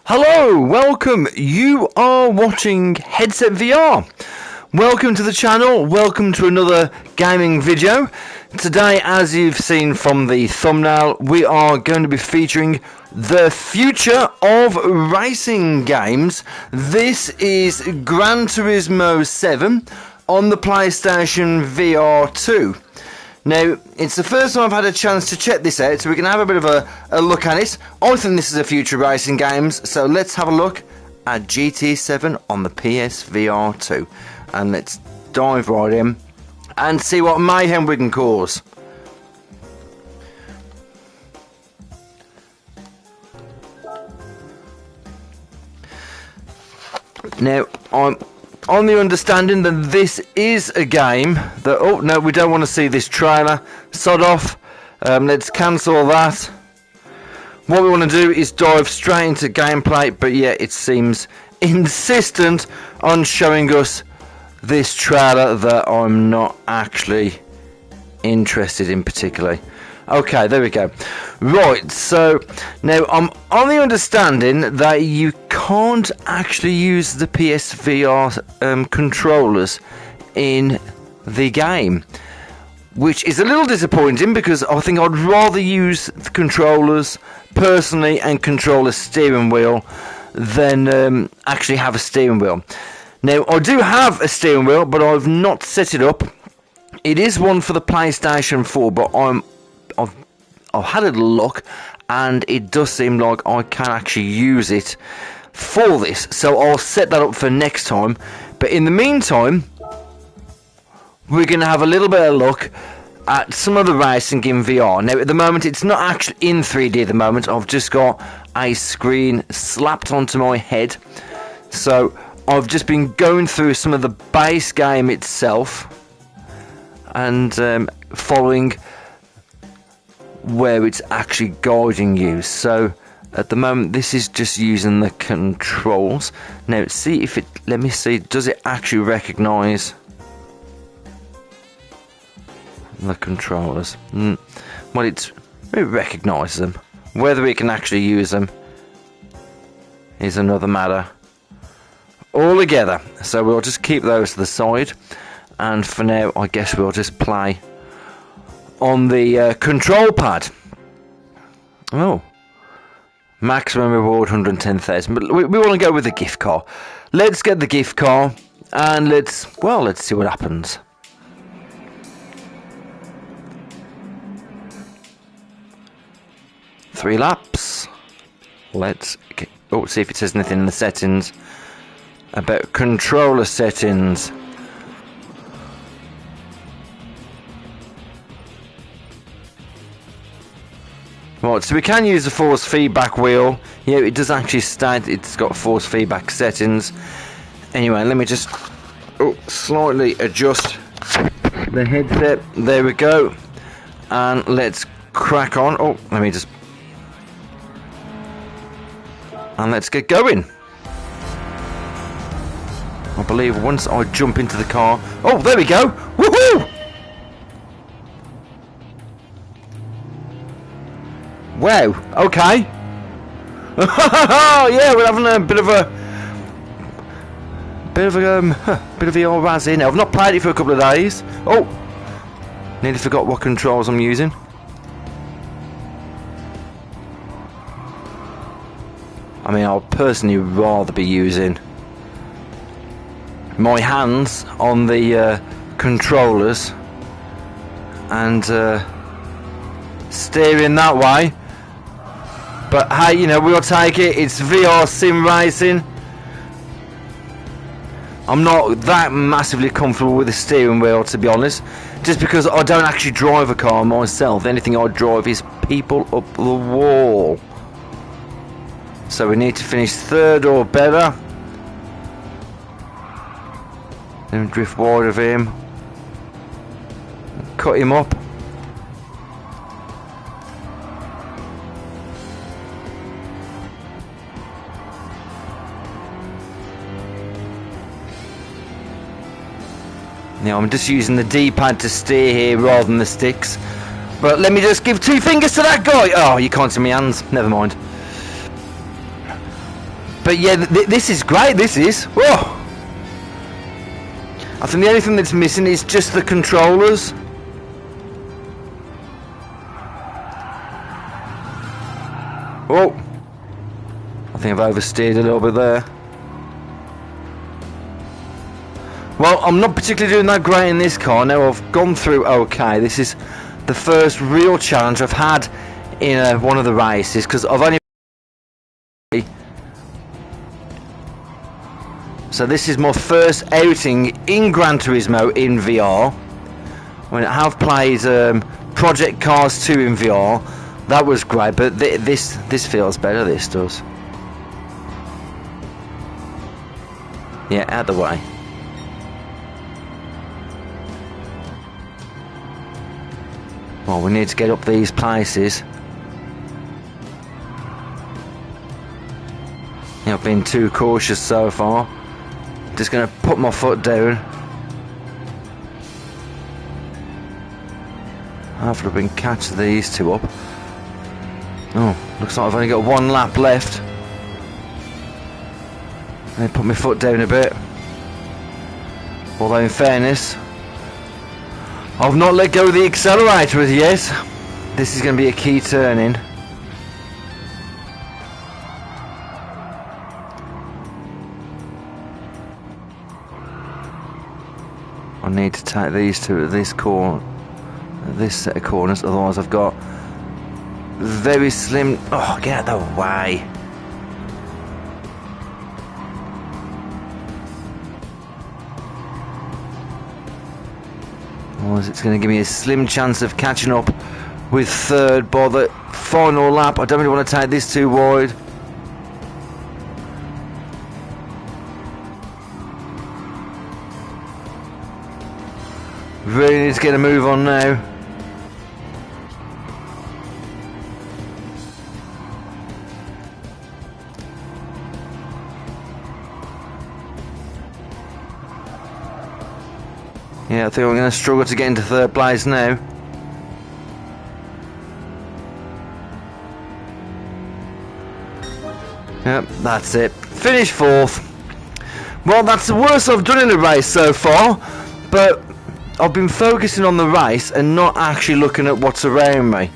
Hello, welcome. You are watching Headset VR. Welcome to the channel. Welcome to another gaming video. Today, as you've seen from the thumbnail, we are going to be featuring the future of racing games. This is Gran Turismo 7 on the PlayStation VR2. Now, it's the first time I've had a chance to check this out, so we can have a bit of a look at it. I think this is a future racing games, so let's have a look at GT7 on the PSVR2. And let's dive right in and see what mayhem we can cause. Now, I'm on the understanding that this is a game that... Oh, no, we don't want to see this trailer. Sod off. Let's cancel that. What we want to do is dive straight into gameplay, but yeah, it seems insistent on showing us this trailer that I'm not actually interested in particularly. Okay, there we go. Right, so now I'm on the understanding that you can't actually use the PSVR controllers in the game, which is a little disappointing because I think I'd rather use the controllers personally and control a steering wheel than actually have a steering wheel. Now, I do have a steering wheel, but I've not set it up. It is one for the PlayStation 4, but I've had a look, and it does seem like I can actually use it for this. So I'll set that up for next time. But in the meantime, we're going to have a little bit of a look at some of the racing in VR. Now, at the moment, it's not actually in 3D at the moment. I've just got a screen slapped onto my head. So I've just been going through some of the base game itself and following where it's actually guiding you. So at the moment this is just using the controls. Now see if it, let me see, does it actually recognise the controllers? Well, it recognises them. Whether it can actually use them is another matter altogether. So we'll just keep those to the side, and for now I guess we'll just play on the control pad. Oh, maximum reward 110,000, but we want to go with the gift car. Let's get the gift car and let's see what happens. Three laps. Let's get, see if it says anything in the settings about controller settings. Right, so we can use the force feedback wheel. Yeah, it does actually state it's got force feedback settings. Anyway, let me just slightly adjust the headset. There we go. And let's crack on. Oh, let me just... And let's get going. I believe once I jump into the car... Oh, there we go! Woohoo! Wow, okay. Yeah, we're having a bit of the old razz in. I've not played it for a couple of days. Oh, nearly forgot what controls I'm using. I mean, I'll personally rather be using my hands on the controllers and steering that way. But hey, you know, we'll take it. It's VR sim racing. I'm not that massively comfortable with the steering wheel, to be honest, just because I don't actually drive a car myself. The only thing I drive is people up the wall. So we need to finish third or better. Then drift wide of him. Cut him up. Now I'm just using the D-pad to steer here rather than the sticks. But let me just give two fingers to that guy. Oh, you can't see my hands. Never mind. But yeah, this is great, this is. Whoa! I think the only thing that's missing is just the controllers. Oh! I think I've oversteered a little bit there. Well, I'm not particularly doing that great in this car. Now I've gone through okay. This is the first real challenge I've had in one of the races, because I've only... So this is my first outing in Gran Turismo in VR. When I have played Project Cars 2 in VR, that was great, but this feels better, this does. Yeah, out the way. Well, we need to get up these places. Yeah, I've been too cautious so far. Just going to put my foot down. After I've been catch these two up. Oh, looks like I've only got one lap left. I put my foot down a bit. Although in fairness, I've not let go of the accelerator as yet. This is going to be a key turn in. I need to take these two at this set of corners, otherwise I've got very slim... Oh, get out of the way. Otherwise it's going to give me a slim chance of catching up with third by the final lap. I don't really want to take this too wide. Really need to get a move on now. Yeah, I think I'm going to struggle to get into third place now. Yep, that's it. Finish fourth. Well, that's the worst I've done in a race so far, but I've been focusing on the race and not actually looking at what's around me.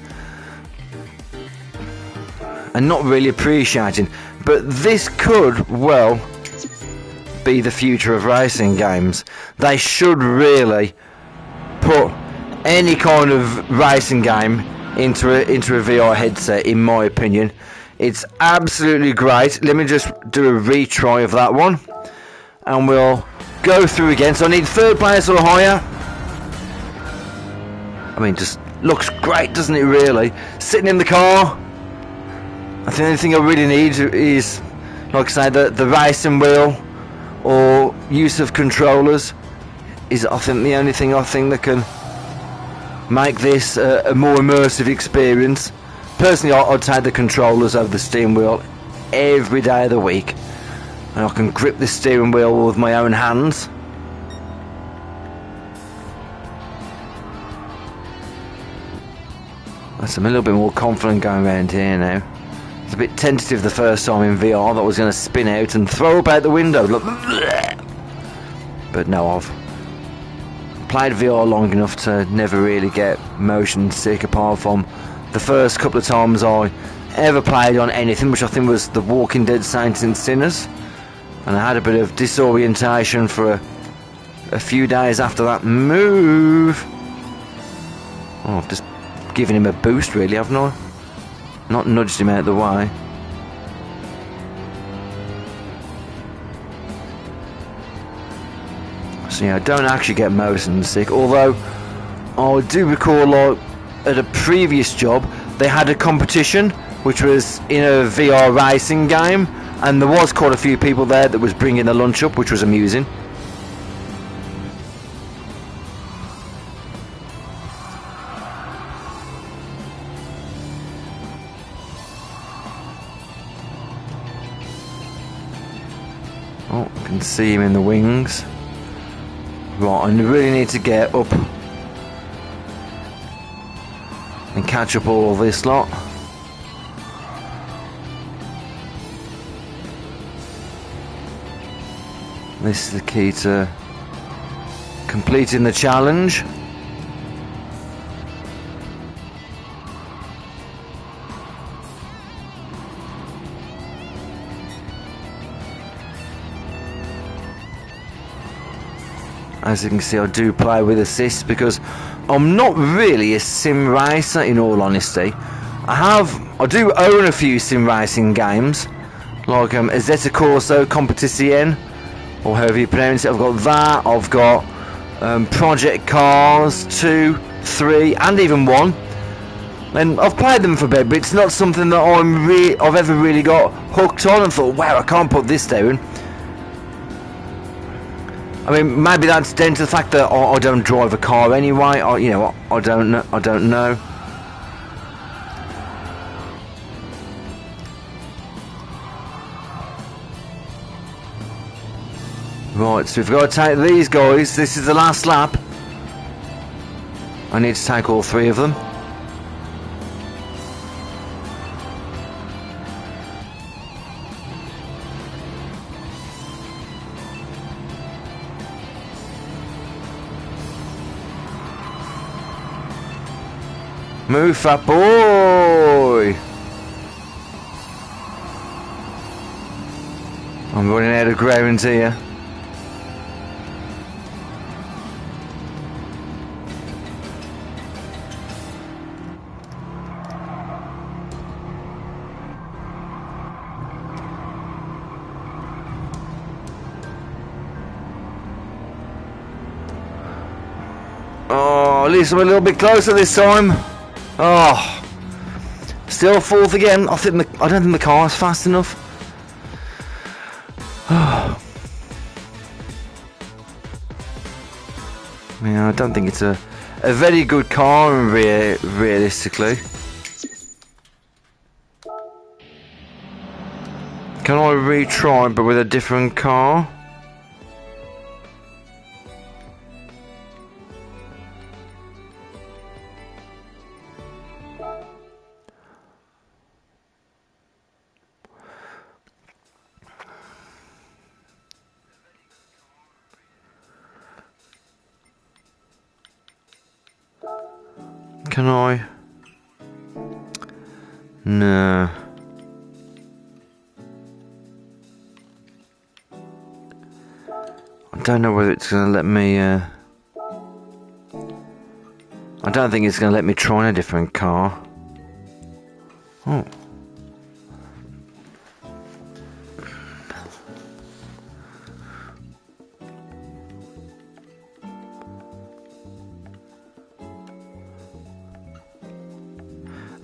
And not really appreciating. But this could, well, be the future of racing games. They should really put any kind of racing game into a VR headset, in my opinion. It's absolutely great. Let me just do a retry of that one. And we'll go through again. So I need third place or higher. I mean, just looks great, doesn't it, really? Sitting in the car. I think the only thing I really need is, like I say, the racing wheel or use of controllers is, I think, the only thing I think that can make this a more immersive experience. Personally, I'd take the controllers over the steering wheel every day of the week. And I can grip the steering wheel with my own hands. I'm a little bit more confident going around here now. It's a bit tentative the first time in VR that I was going to spin out and throw up out the window. Look. But no, I've played VR long enough to never really get motion sick, apart from the first couple of times I ever played on anything, which I think was The Walking Dead Saints and Sinners. And I had a bit of disorientation for a few days after that move. Oh, I've just given him a boost, really, haven't I? Not nudged him out of the way. So yeah, I don't actually get motion sick, although I do recall, like, at a previous job they had a competition which was in a VR racing game, and there was quite a few people there that was bringing the lunch up, which was amusing. Oh, I can see him in the wings. Right, I really need to get up and catch up all this lot. This is the key to completing the challenge. As you can see, I do play with assist because I'm not really a sim racer, in all honesty. I do own a few sim racing games, like Assetto Corsa Competizione, or however you pronounce it. I've got that. I've got Project Cars 2, 3, and even 1. And I've played them for a bit, but it's not something that I've ever really got hooked on and thought, wow, I can't put this down. I mean, maybe that's down to the fact that I don't drive a car anyway. I don't know. Right, so we've got to take these guys. This is the last lap. I need to take all 3 of them. Move, fat boy! I'm running out of ground here. Oh, at least I'm a little bit closer this time. Oh, still 4th again. I don't think the car's fast enough. Yeah, I don't think it's a very good car, realistically. Can I retry, but with a different car? Can I? No. I don't know whether it's going to let me, I don't think it's going to let me try a different car. Oh.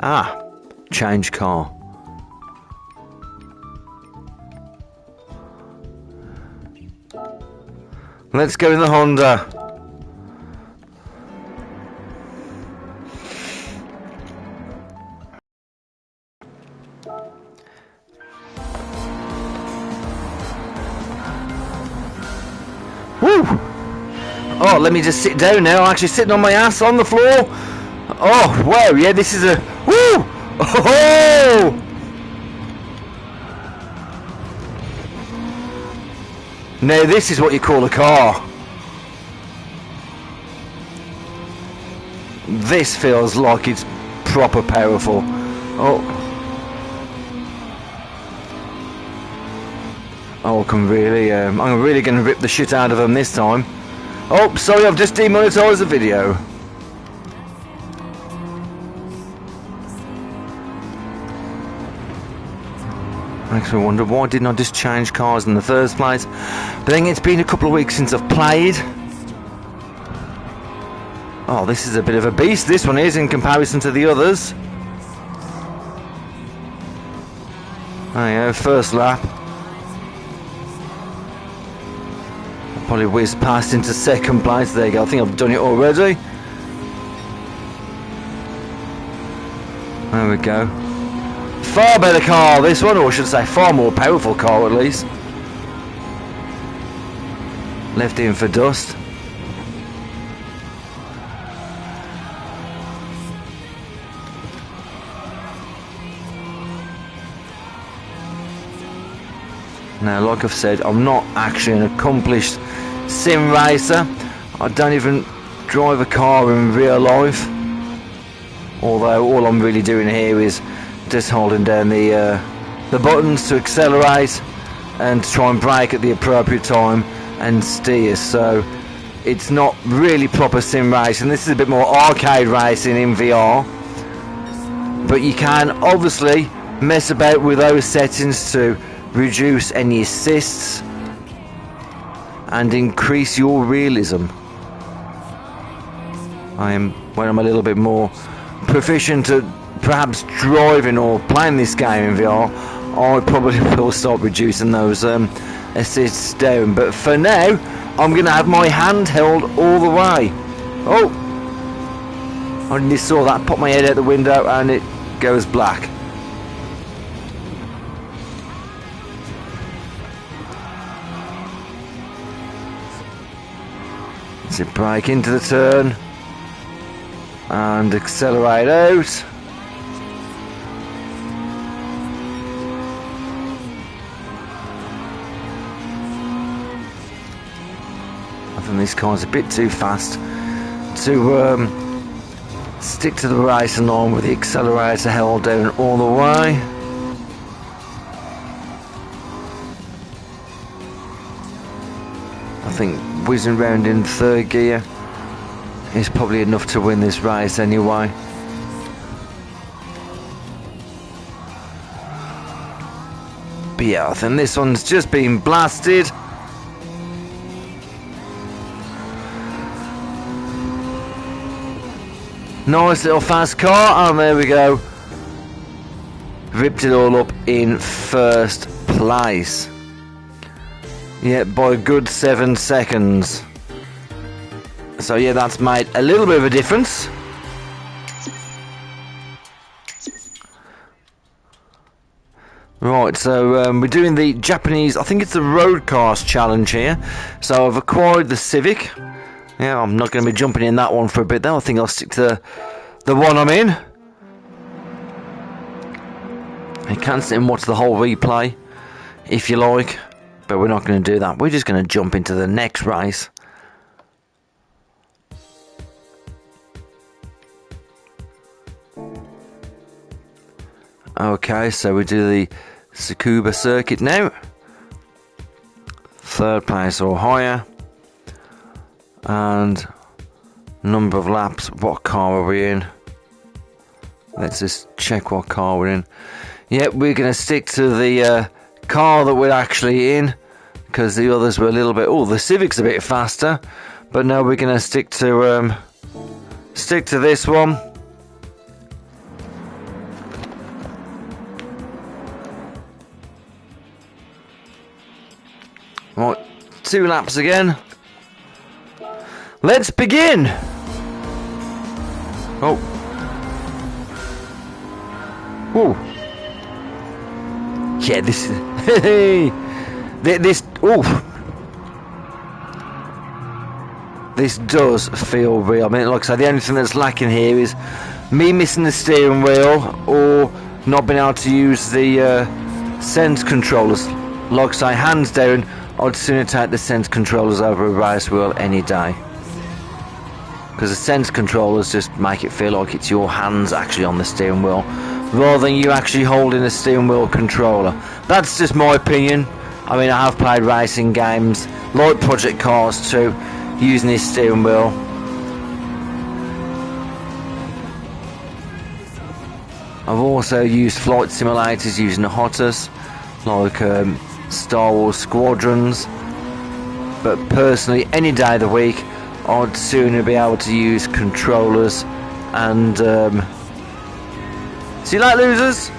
Ah, change car. Let's go in the Honda. Woo! Oh, let me just sit down now. I'm actually sitting on my ass on the floor. Oh, wow, yeah, this is a... Woo! Oh! Now this is what you call a car. This feels like it's proper powerful. Oh. Oh, I'm really going to rip the shit out of them this time. Oh, sorry, I've just demonetized the video. Makes me wonder, why didn't I just change cars in the first place? But then it's been a couple of weeks since I've played. Oh, this is a bit of a beast, this one is, in comparison to the others. There you go, first lap. I'll probably whiz past into second place. There you go, I think I've done it already. There we go. Far better car, this one, or I should say far more powerful car at least. Left in for dust. Now, like I've said, I'm not actually an accomplished sim racer. I don't even drive a car in real life. Although all I'm really doing here is just holding down the buttons to accelerate and to try and brake at the appropriate time and steer. So it's not really proper sim racing. This is a bit more arcade racing in VR. But you can obviously mess about with those settings to reduce any assists and increase your realism. When I'm a little bit more proficient at perhaps driving or playing this game in VR, I probably will start reducing those assists down. But for now, I'm going to have my hand held all the way. Oh! I only saw that, pop my head out the window and it goes black. So brake into the turn and accelerate out. I think this car's a bit too fast to stick to the racing line with the accelerator held down all the way. I think whizzing round in third gear is probably enough to win this race anyway. But yeah, I think this one's just been blasted. Nice little fast car, and there we go. Ripped it all up in first place. Yeah, by a good 7 seconds. So yeah, that's made a little bit of a difference. Right, so we're doing the Japanese, I think it's the Roadcast challenge here. So I've acquired the Civic. Yeah, I'm not going to be jumping in that one for a bit though. I think I'll stick to the one I'm in. You can sit and watch the whole replay if you like, but we're not going to do that. We're just going to jump into the next race. Okay, so we do the Tsukuba circuit now. Third place or higher. And number of laps. What car are we in? Let's just check what car we're in. Yep, we're going to stick to the car that we're actually in, because the others were a little bit... Oh, the Civic's a bit faster. But no, we're going to stick to this one. Right, 2 laps again. Let's begin! Oh. Whoa. Yeah, this is... this... Oh. This does feel real. I mean, like I said, the only thing that's lacking here is me missing the steering wheel or not being able to use the sense controllers. Like I say, hands down, I'd sooner take the sense controllers over a race wheel any day. Because the sense controllers just make it feel like it's your hands actually on the steering wheel, rather than you actually holding a steering wheel controller. That's just my opinion. I mean, I have played racing games like Project Cars 2 using this steering wheel. I've also used flight simulators using the hottest, like Star Wars Squadrons. But personally, any day of the week, I'd sooner be able to use controllers and see you like losers,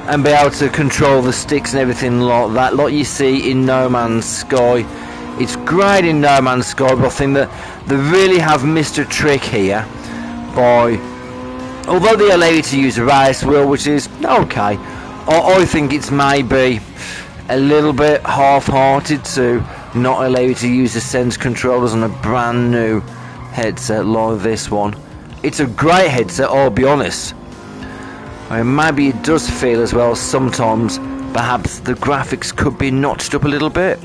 and be able to control the sticks and everything like that, like you see in No Man's Sky. It's great in No Man's Sky, but I think that they really have missed a trick here by, although they allow you to use a race wheel, which is okay, I think it's maybe a little bit half-hearted to not allow you to use the sense controllers on a brand new headset like this one. It's a great headset, I'll be honest. I mean, maybe it does feel as well sometimes perhaps the graphics could be notched up a little bit.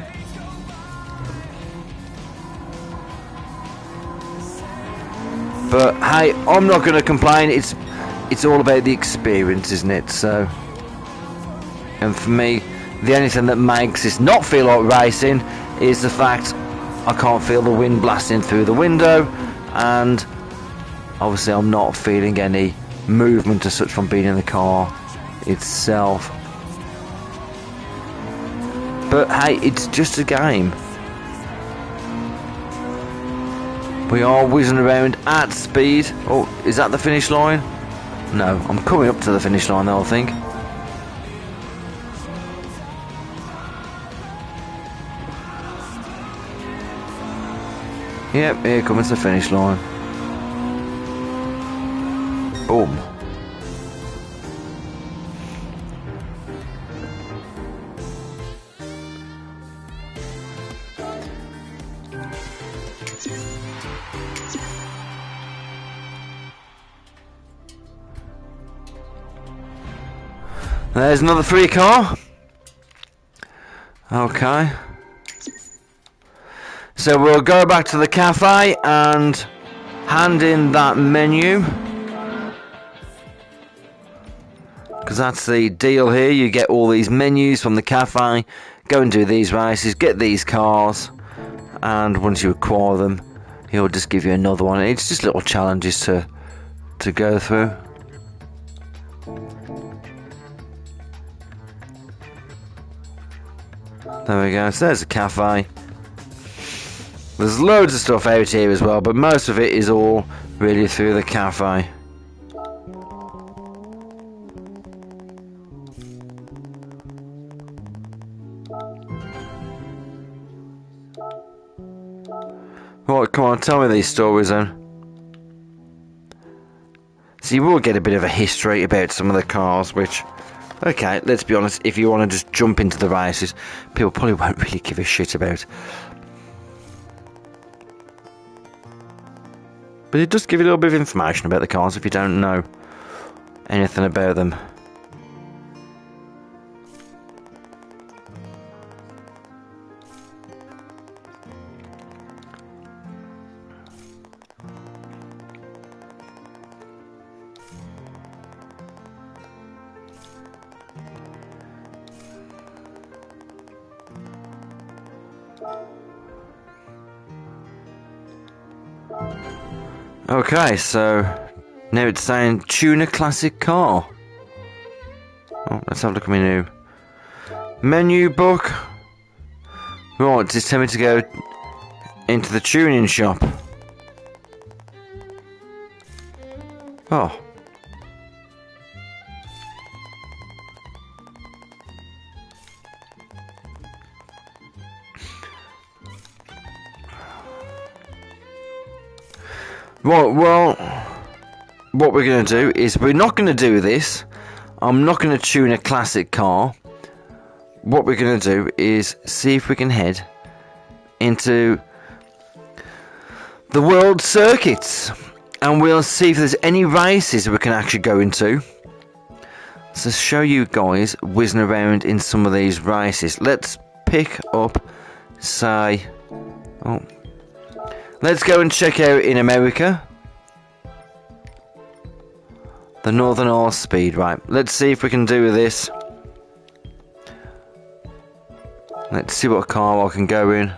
But hey, I'm not going to complain. It's all about the experience, isn't it? So, and for me, the only thing that makes this not feel like racing is the fact I can't feel the wind blasting through the window, and obviously I'm not feeling any movement as such from being in the car itself. But hey, it's just a game. We are whizzing around at speed. Oh, is that the finish line? No, I'm coming up to the finish line though, I think. Yep, here comes the finish line. Boom. There's another free car. Okay. So we'll go back to the cafe and hand in that menu. Because that's the deal here. You get all these menus from the cafe. Go and do these races. Get these cars. And once you acquire them, he'll just give you another one. It's just little challenges to go through. There we go, so there's a cafe. There's loads of stuff out here as well, but most of it is all really through the cafe. Right, come on, tell me these stories then. So you will get a bit of a history about some of the cars, which... Okay, let's be honest, if you want to just jump into the races, people probably won't really give a shit about. But it does give you a little bit of information about the cars if you don't know anything about them. Okay, so now it's saying tune a classic car. Oh, let's have a look at menu. Menu book. Right, just tell me to go into the tuning shop. Oh. Right, well, what we're going to do is we're not going to do this. I'm not going to tune a classic car. What we're going to do is see if we can head into the world circuits. And we'll see if there's any races we can actually go into. So show you guys whizzing around in some of these races. Let's pick up, say... Oh... Let's go and check out in America. The Northern Isle Speed, right. Let's see if we can do this. Let's see what car I can go in.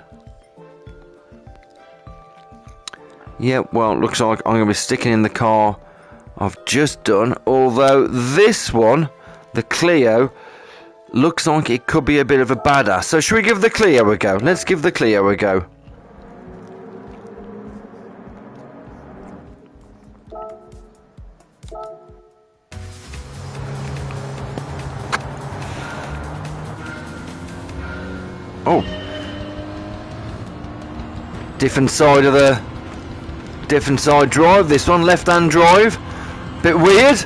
Yeah, well, it looks like I'm going to be sticking in the car I've just done. Although this one, the Clio, looks like it could be a bit of a badass. So should we give the Clio a go? Let's give the Clio a go. Oh, different side drive. This one, left-hand drive. Bit weird,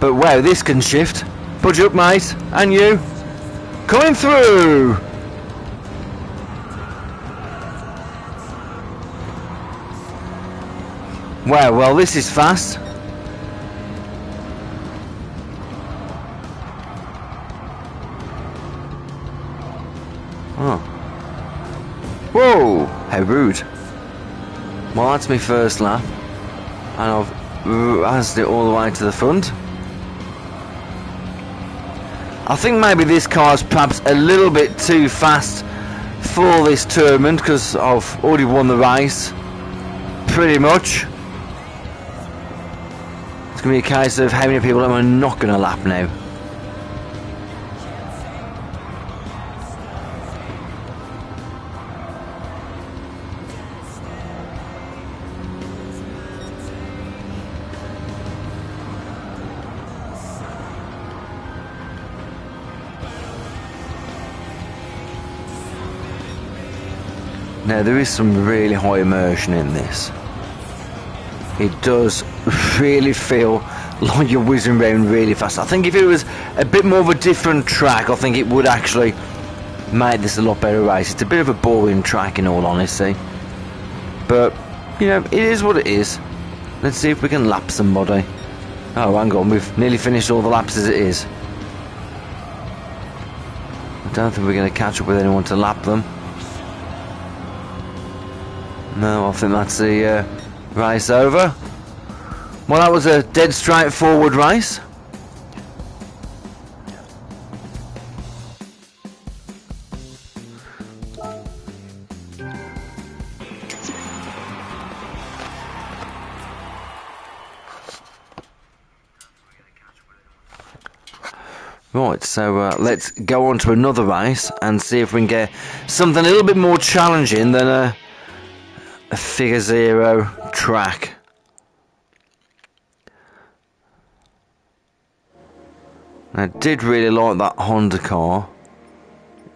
but wow, this can shift. Budge up, mate, and you coming through. Wow, well, this is fast. Oh, how rude. Well, that's my first lap. And I've razzed it all the way to the front. I think maybe this car's perhaps a little bit too fast for this tournament because I've already won the race. Pretty much. It's going to be a case of how many people am I not going to lap now. Now there is some really high immersion in this. It does really feel like you're whizzing around really fast. I think if it was a bit more of a different track, I think it would actually make this a lot better race. It's a bit of a boring track in all honesty. But, you know, it is what it is. Let's see if we can lap somebody. Oh, hang on, we've nearly finished all the laps as it is. I don't think we're going to catch up with anyone to lap them. No, I think that's the race over. Well, that was a dead straightforward race. Right, so let's go on to another race and see if we can get something a little bit more challenging than a Figure Zero track. I did really like that Honda car.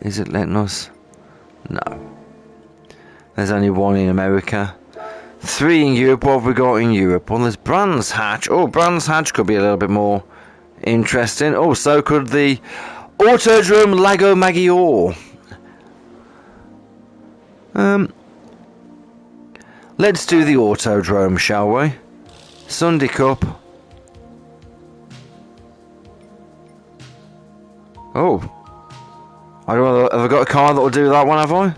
Is it letting us? No. There's only one in America. 3 in Europe. What have we got in Europe? Well, there's Brands Hatch. Oh, Brands Hatch could be a little bit more interesting. Oh, so could the Autodrome Lago Maggiore. Let's do the Autodrome, shall we? Sunday Cup. Oh. I don't know, have I got a car that will do that one, have I?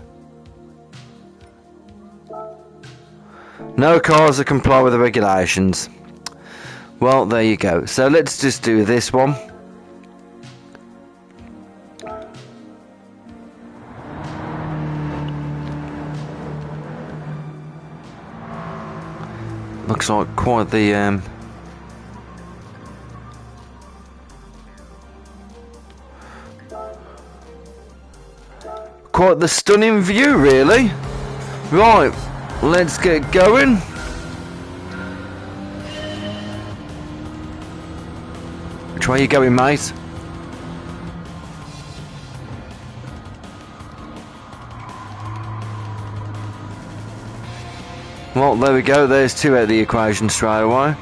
No cars that comply with the regulations. Well, there you go. So let's just do this one. Looks like quite the quite the stunning view, really. Right, let's get going. Which way are you going, mate? Well, there we go. There's 2 out of the equation straight away.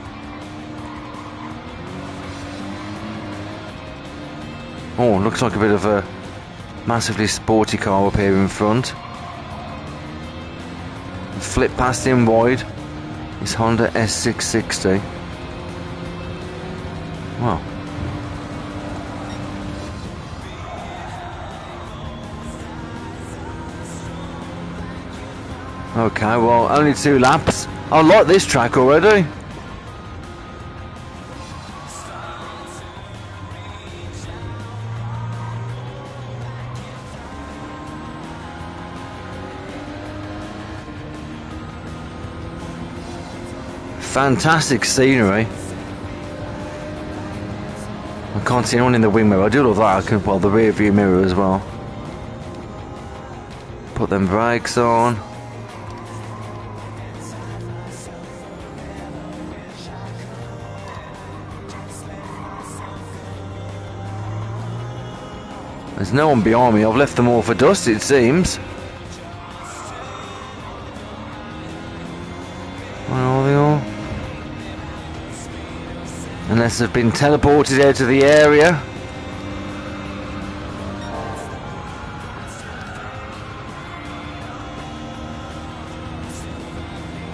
Oh, looks like a bit of a massively sporty car up here in front. Flip past him wide. It's Honda S660. Wow. Okay, well, only 2 laps. I like this track already. Fantastic scenery. I can't see anyone in the wing mirror. I do love that. I can put the rear view mirror as well. Put them brakes on. There's no one behind me. I've left them all for dust, it seems. Where are they all? Unless they've been teleported out of the area.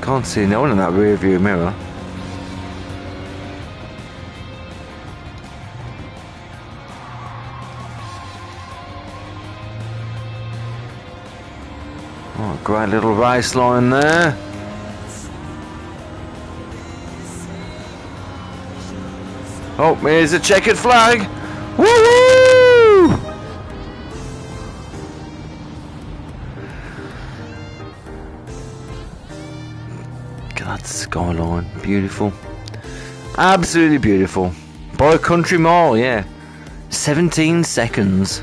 Can't see no one in that rear view mirror. Oh, great little race line there. Oh, here's a checkered flag. Woo! Look at that skyline, beautiful. Absolutely beautiful. By a country mile, yeah. 17 seconds.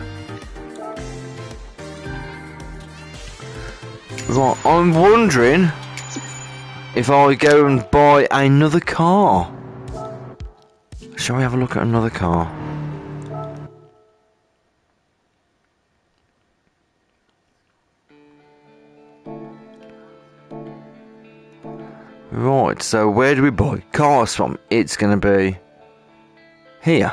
Right, I'm wondering if I go and buy another car. Shall we have a look at another car? Right, so where do we buy cars from? It's going to be here.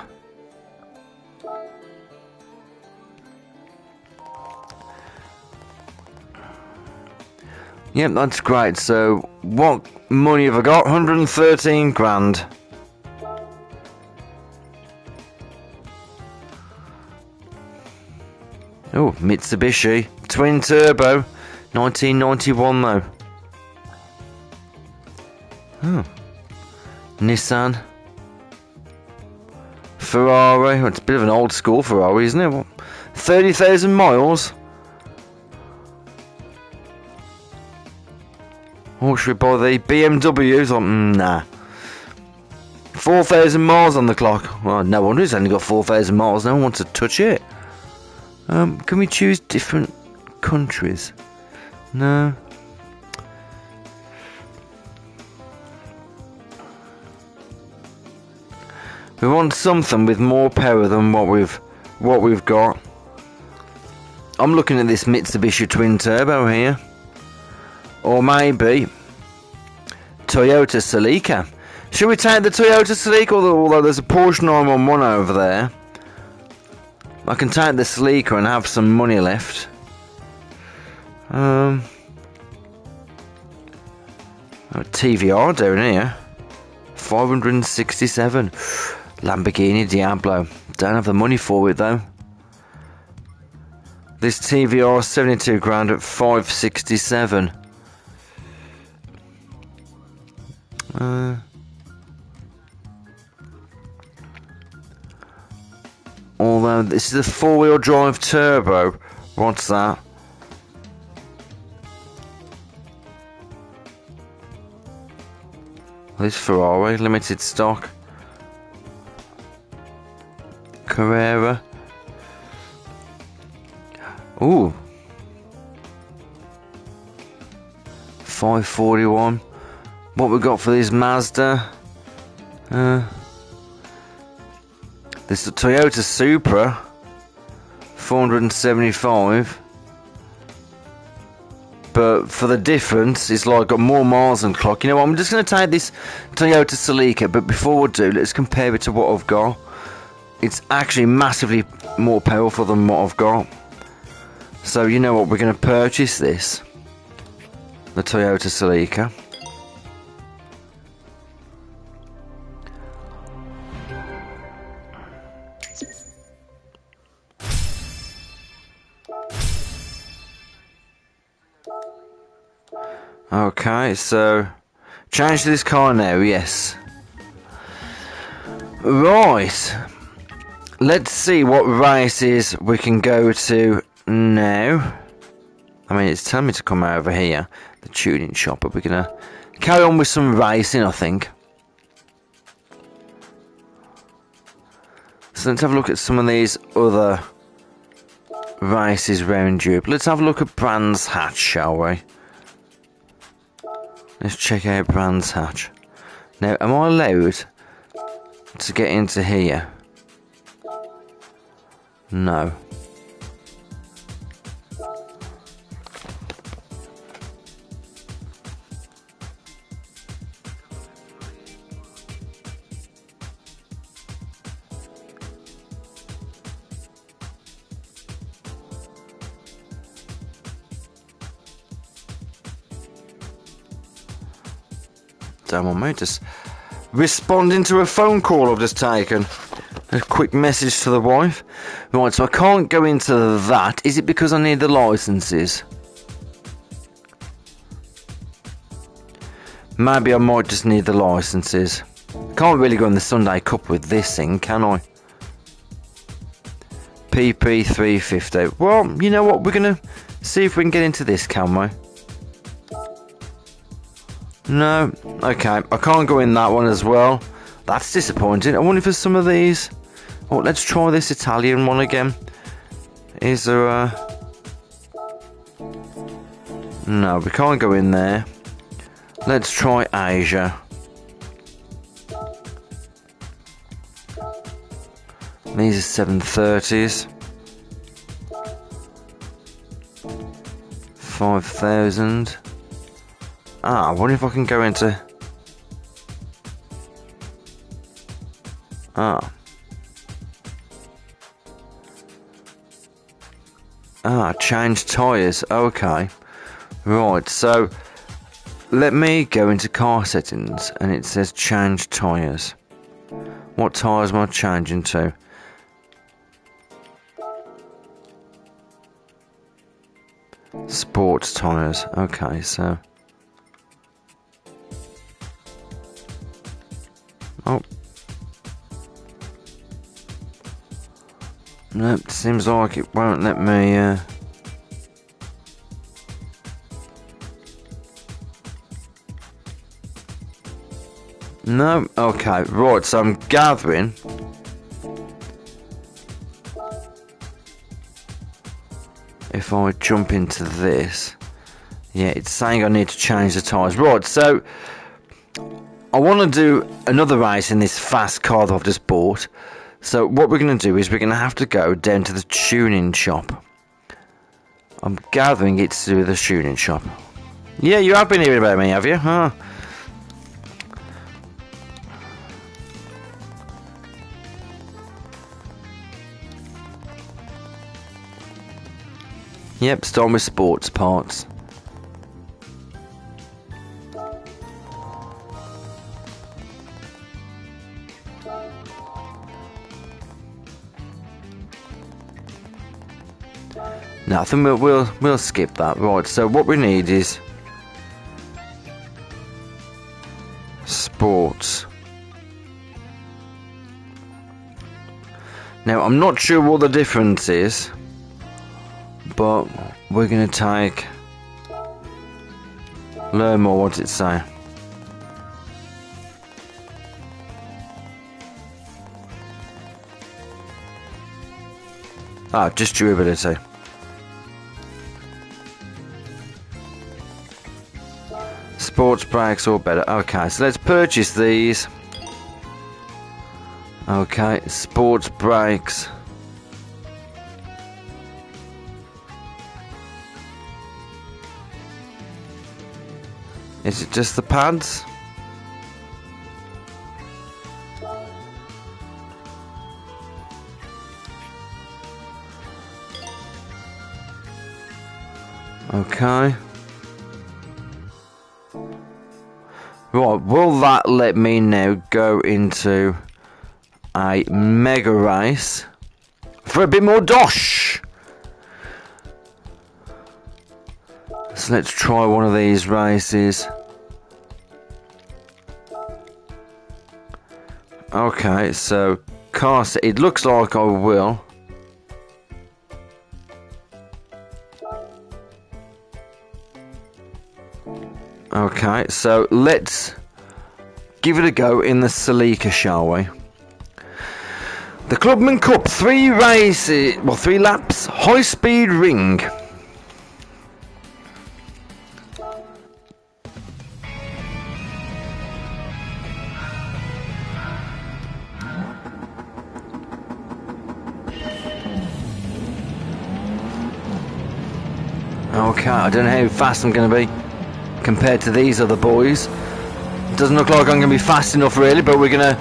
Yep, that's great. So what money have I got? 113 grand. Oh, Mitsubishi twin turbo, 1991 though. Oh, Nissan, Ferrari. Well, it's a bit of an old school Ferrari, isn't it? What, 30,000 miles. Or should we buy the BMWs? Nah. 4,000 miles on the clock. Well, no wonder it's only got 4,000 miles. No one wants to touch it. Can we choose different countries? No. We want something with more power than what we've got. I'm looking at this Mitsubishi twin turbo here, or maybe Toyota Celica. Should we take the Toyota Celica? Although there's a Porsche 911 over there. I can take the Celica and have some money left. TVR down here, 567. Lamborghini Diablo. Don't have the money for it though. This TVR 72 grand at 567. Although this is a four-wheel drive turbo. What's that? This Ferrari limited stock. Carrera. Ooh. 541. What we got for this Mazda? This is a Toyota Supra. 475. But for the difference, it's like got more miles than clock. You know what? I'm just going to take this Toyota Celica, but before we do, let's compare it to what I've got. It's actually massively more powerful than what I've got. So you know what? We're going to purchase this, the Toyota Celica. Okay, so change to this car now, yes. Right, let's see what races we can go to now. I mean, it's telling me to come over here, the tuning shop, but we're going to carry on with some racing, I think. So let's have a look at some of these other races round Europe. Let's have a look at Brands Hatch, shall we? Let's check out Brands Hatch. Now, am I allowed to get into here? No. Don't want me just responding to a phone call I've just taken. A quick message to the wife. Right, so I can't go into that. Is it because I need the licenses? Maybe I might just need the licenses. Can't really go in the Sunday Cup with this thing, can I? PP350. Well, you know what? We're going to see if we can get into this, can we? No. Okay. I can't go in that one as well. That's disappointing. I wonder if there's some of these. Oh, let's try this Italian one again. Is there a... No, we can't go in there. Let's try Asia. These are 730s. 5,000. Ah, I wonder if I can go into... change tyres. Okay. Right, so let me go into car settings and it says change tyres. What tyres am I changing to? Sports tyres. Okay, so... Oh. Nope, seems like it won't let me... No? Okay, right, so I'm gathering... If I jump into this... Yeah, it's saying I need to change the tyres. Right, so... I want to do another race in this fast car that I've just bought. So what we're going to do is we're going to have to go down to the tuning shop. I'm gathering it's to do with the tuning shop. Yeah, you have been hearing about me, have you? Huh? Yep, starting with sports parts. No, I think we'll skip that. Right, so what we need is sports. Now, I'm not sure what the difference is, but we're going to take... Learn more, what's it say? Ah, just durability. Sports brakes or better. Okay, so let's purchase these. Okay, sports brakes. Is it just the pads? Okay. Right, will that let me now go into a mega race for a bit more dosh? So let's try one of these races. Okay, so car set, it looks like I will. Okay, so let's give it a go in the Celica, shall we? The Clubman Cup, 3 races, well, 3 laps, high-speed ring. Okay, I don't know how fast I'm going to be compared to these other boys. It doesn't look like I'm going to be fast enough really, but we're going to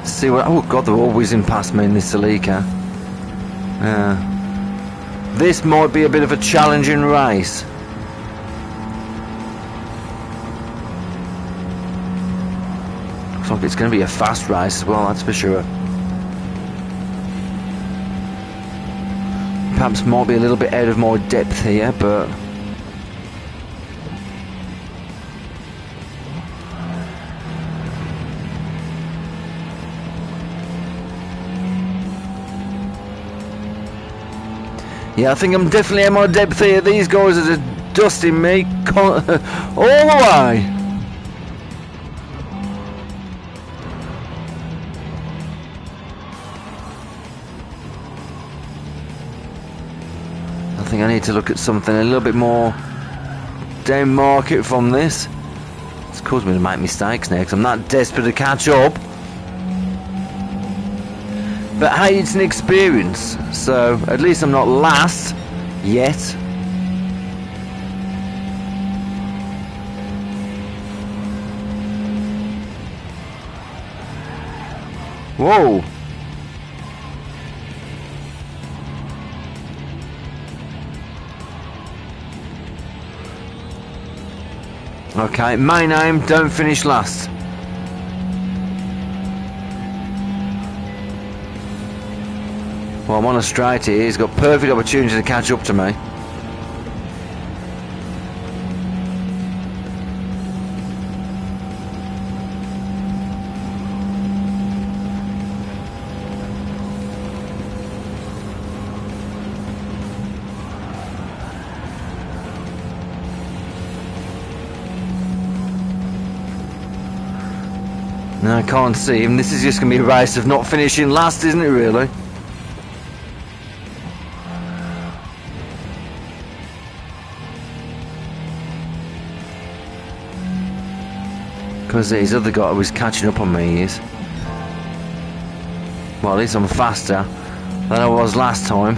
see what... Oh god, they're all whizzing past me in this Celica. This might be a bit of a challenging race. Looks like it's going to be a fast race as well, that's for sure. Perhaps might be a little bit out of my depth here, but... Yeah, I think I'm definitely at my depth here. These guys are just dusting me all the way. I think I need to look at something a little bit more down market from this. It's caused me to make mistakes now because I'm not desperate to catch up. But hey, it's an experience, so at least I'm not last yet. Whoa! Okay, main aim, don't finish last. Well, I'm on a straight here. He's got perfect opportunity to catch up to me. No, I can't see him. This is just going to be a race of not finishing last, isn't it, really? Because his other guy was catching up on me, he is. Well, at least I'm faster than I was last time.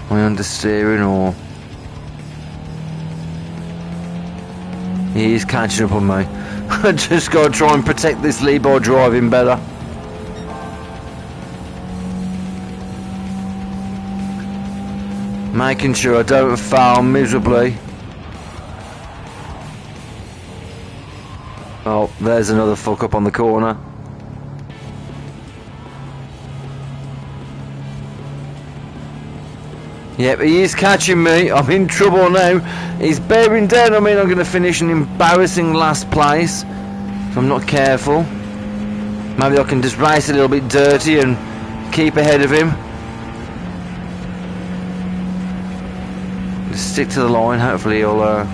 Am I understeering or... He is catching up on me. I just got to try and protect this lead by driving better. Making sure I don't fail miserably. Oh, there's another fuck up on the corner. Yep, he is catching me. I'm in trouble now. He's bearing down on me and I'm going to finish an embarrassing last place if I'm not careful. Maybe I can just race a little bit dirty and keep ahead of him. Just stick to the line. Hopefully he'll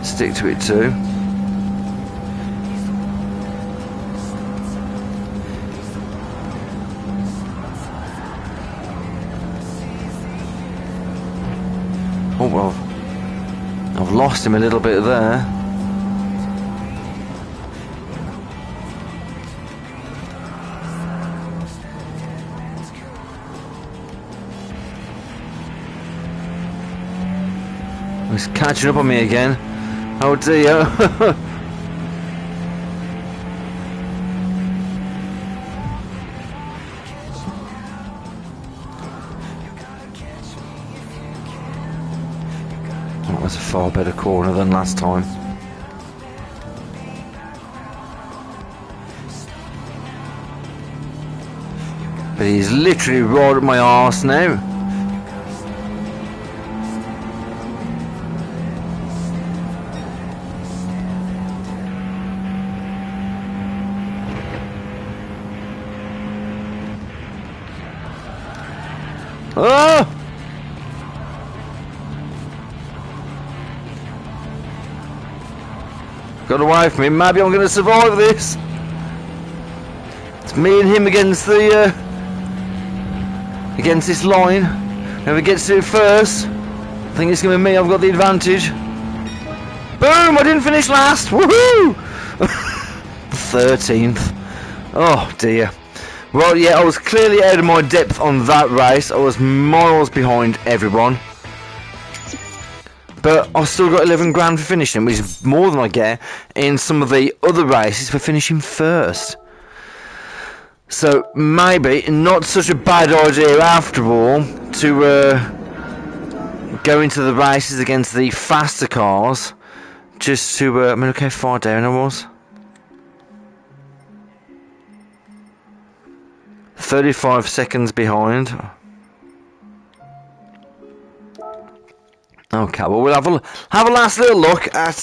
stick to it too. Oh well, I've lost him a little bit there. He's catching up on me again. Oh dear. That was a far better corner than last time. But he's literally right at my arse now. Oh! Got away from him. Maybe I'm going to survive this. It's me and him against the against this line. Whoever gets to it first, I think it's going to be me. I've got the advantage. Boom! I didn't finish last. Woohoo! 13th. Oh dear. Well, yeah, I was clearly out of my depth on that race. I was miles behind everyone. But I've still got 11 grand for finishing, which is more than I get in some of the other races for finishing first. So maybe not such a bad idea after all to go into the races against the faster cars. Just to, I mean, look how far down I was. 35 seconds behind. Okay, well we'll have a last little look at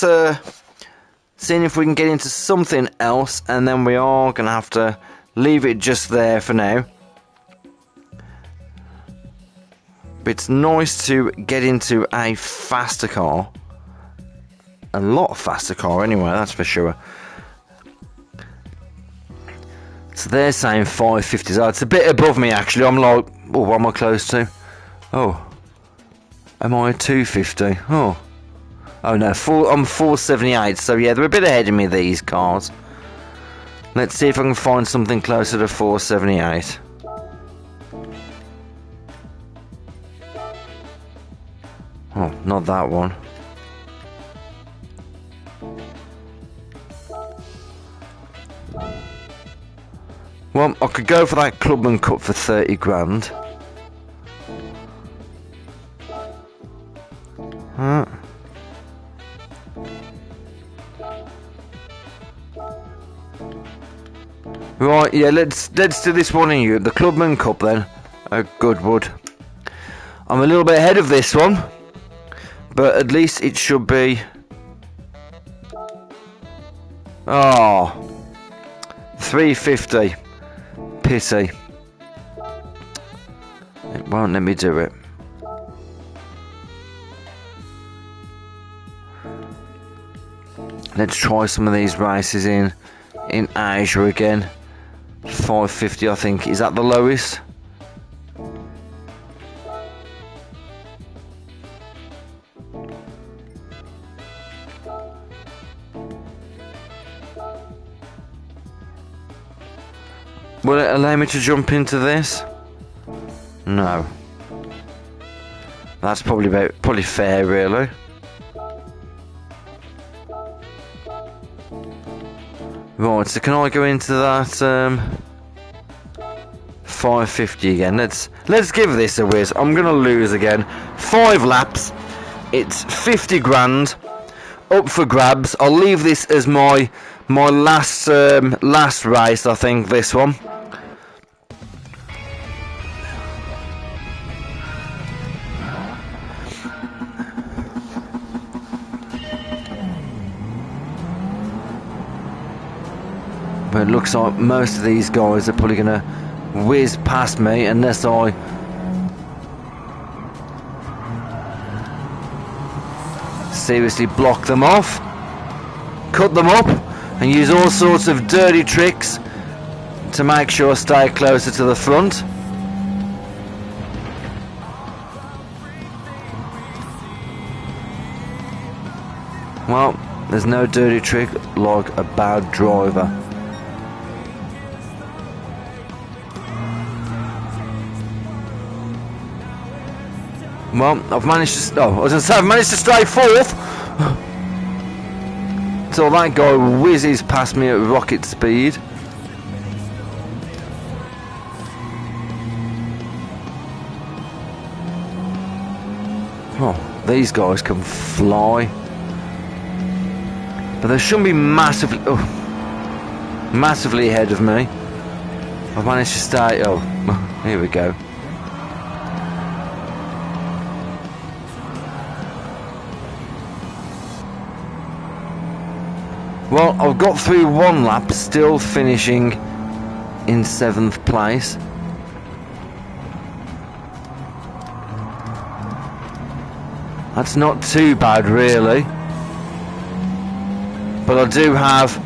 seeing if we can get into something else, and then we are gonna have to leave it just there for now. But it's nice to get into a faster car, a lot faster car anyway, that's for sure. So they're saying 550. So it's a bit above me actually. I'm like, oh, what am I close to? Oh, am I at 250? Oh no, I'm 478. So yeah, they're a bit ahead of me, these cars. Let's see if I can find something closer to 478. Oh, not that one. Well, I could go for that Clubman Cup for 30 grand. Right, yeah, let's do this one in you, the Clubman Cup then. Oh, Goodwood. I'm a little bit ahead of this one, but at least it should be. Oh, 350. Pity. It won't let me do it. Let's try some of these races in Asia again. 550, I think. Is that the lowest? Will it allow me to jump into this? No. That's probably fair, really. Right, so can I go into that 550 again? Let's give this a whiz. I'm gonna lose again. 5 laps. It's 50 grand up for grabs. I'll leave this as my last race, I think, this one. But it looks like most of these guys are probably going to whiz past me unless I seriously block them off, cut them up, and use all sorts of dirty tricks to make sure I stay closer to the front. Well, there's no dirty trick like a bad driver. Well, I've managed to. Oh, I was going to say I've managed to stay fourth. So that guy whizzes past me at rocket speed. Oh, these guys can fly. But they shouldn't be massively ahead of me. I've managed to stay. Oh, here we go. Well, I've got through one lap, still finishing in 7th place. That's not too bad, really. But I do have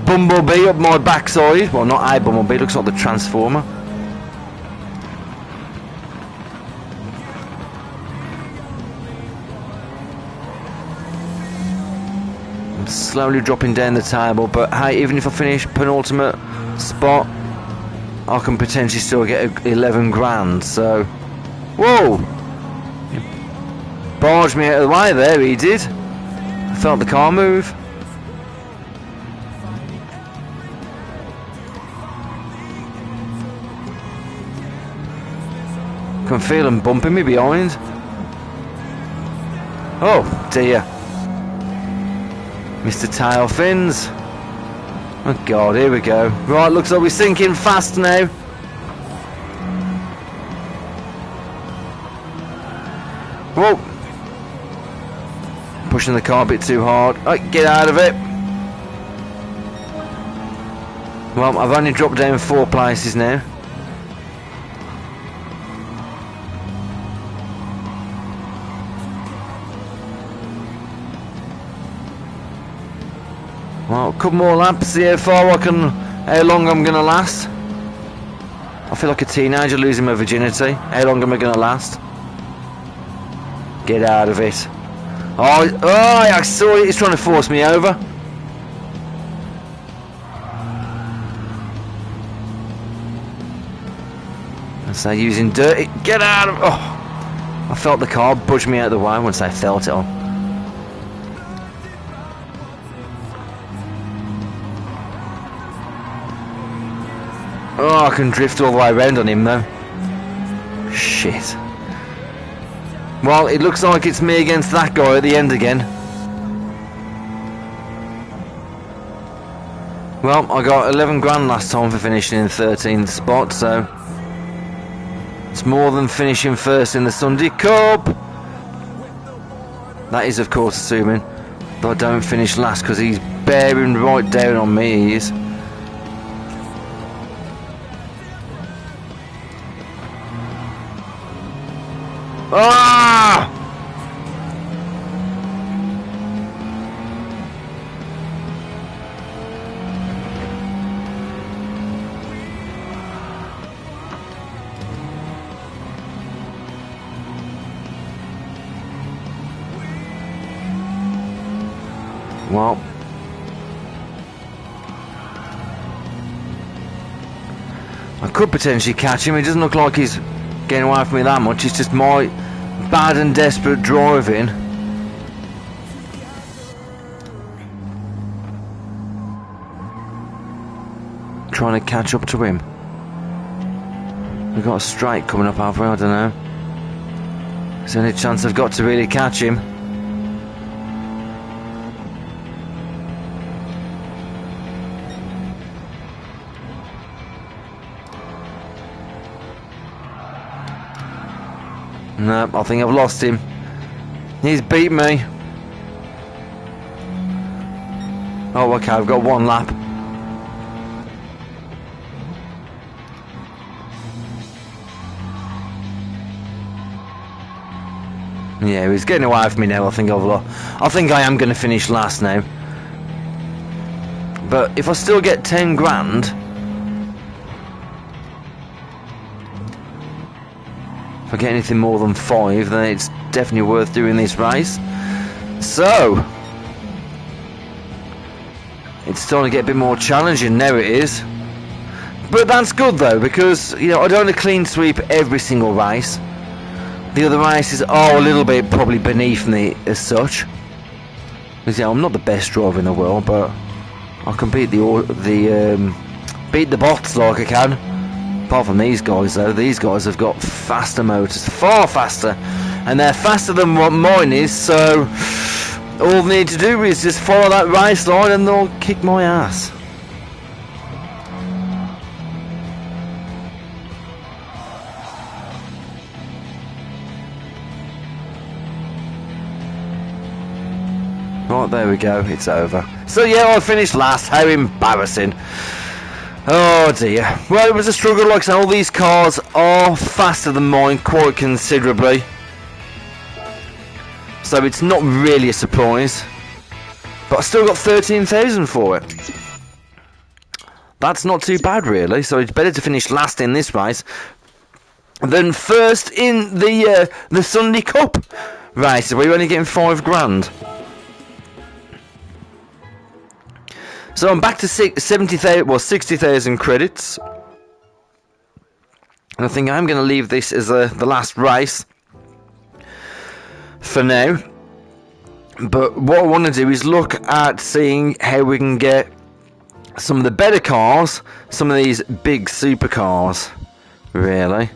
Bumblebee up my backside. Well, not a Bumblebee, looks like the Transformer. I'm slowly dropping down the table, but hey, even if I finish penultimate spot, I can potentially still get 11 grand, so... Whoa! He barged me out of the way there, he did. I felt the car move. I can feel him bumping me behind. Oh dear. Mr. Tail Fins. Oh god, here we go. Right, looks like we're sinking fast now. Whoa. pushing the car a bit too hard. Oh, get out of it. Well, I've only dropped down 4 places now. Well, a couple more laps, see how long I'm gonna last. I feel like a teenager losing my virginity. How long am I gonna last? Get out of it. Oh, I saw it, he's trying to force me over. So using dirty, get out of, oh. I felt the car budge me out of the way once I felt it on. Oh, I can drift all the way around on him though. Shit. Well, it looks like it's me against that guy at the end again. Well, I got 11 grand last time for finishing in 13th spot, so it's more than finishing first in the Sunday Cup. That is, of course, assuming that I don't finish last, because he's bearing right down on me, he is. Ah! Well, I could potentially catch him. It doesn't look like he's getting away from me that much. It's just my bad and desperate driving. Trying to catch up to him. We've got a straight coming up halfway, I don't know. Is there any chance I've got to really catch him? No, I think I've lost him. He's beat me. Oh, okay, I've got 1 lap. Yeah, he's getting away from me now. I think I am going to finish last now. But if I still get 10 grand, if I get anything more than 5, then it's definitely worth doing this race. So it's starting to get a bit more challenging now, it is. But that's good though, because you know I don't want to clean sweep every single race. The other races are a little bit probably beneath me as such. Because yeah, I'm not the best driver in the world, but I can beat beat the bots like I can. Apart from these guys though, these guys have got faster motors, far faster, and they're faster than what mine is, so all they need to do is just follow that race line and they'll kick my ass. Right, there we go, it's over. So yeah, I finished last, how embarrassing. Oh dear. Well, it was a struggle, like I said, all these cars are faster than mine quite considerably. So it's not really a surprise. But I still got 13,000 for it. That's not too bad really, so it's better to finish last in this race than first in the Sunday Cup race, where you're only getting 5 grand. So I'm back to 60,000 credits. And I think I'm going to leave this as the last race for now. But what I want to do is look at seeing how we can get some of the better cars, some of these big supercars, really.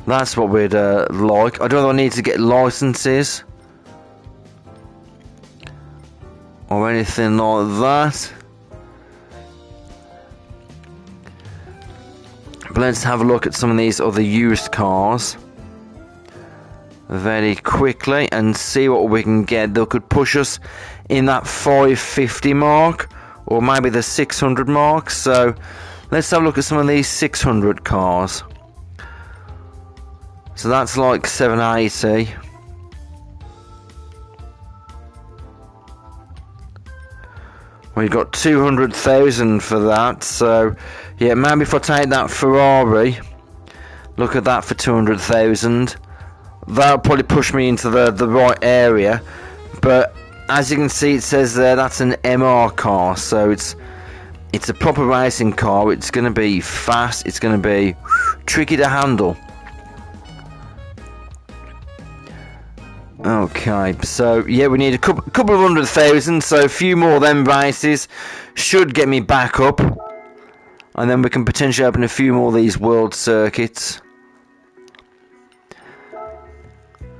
That's what we'd like. I don't know if I need to get licenses or anything like that. But let's have a look at some of these other used cars. very quickly and see what we can get that could push us in that 550 mark, or maybe the 600 mark. So let's have a look at some of these 600 cars. So that's like 780. We've got 200,000 for that. So yeah, maybe if I take that Ferrari, look at that for 200,000. That'll probably push me into the right area. But as you can see, it says there that's an MR car, so it's a proper racing car. It's going to be fast. It's going to be tricky to handle. Okay, so yeah, we need a couple of 100,000, so a few more of them races should get me back up, and then we can potentially open a few more of these world circuits.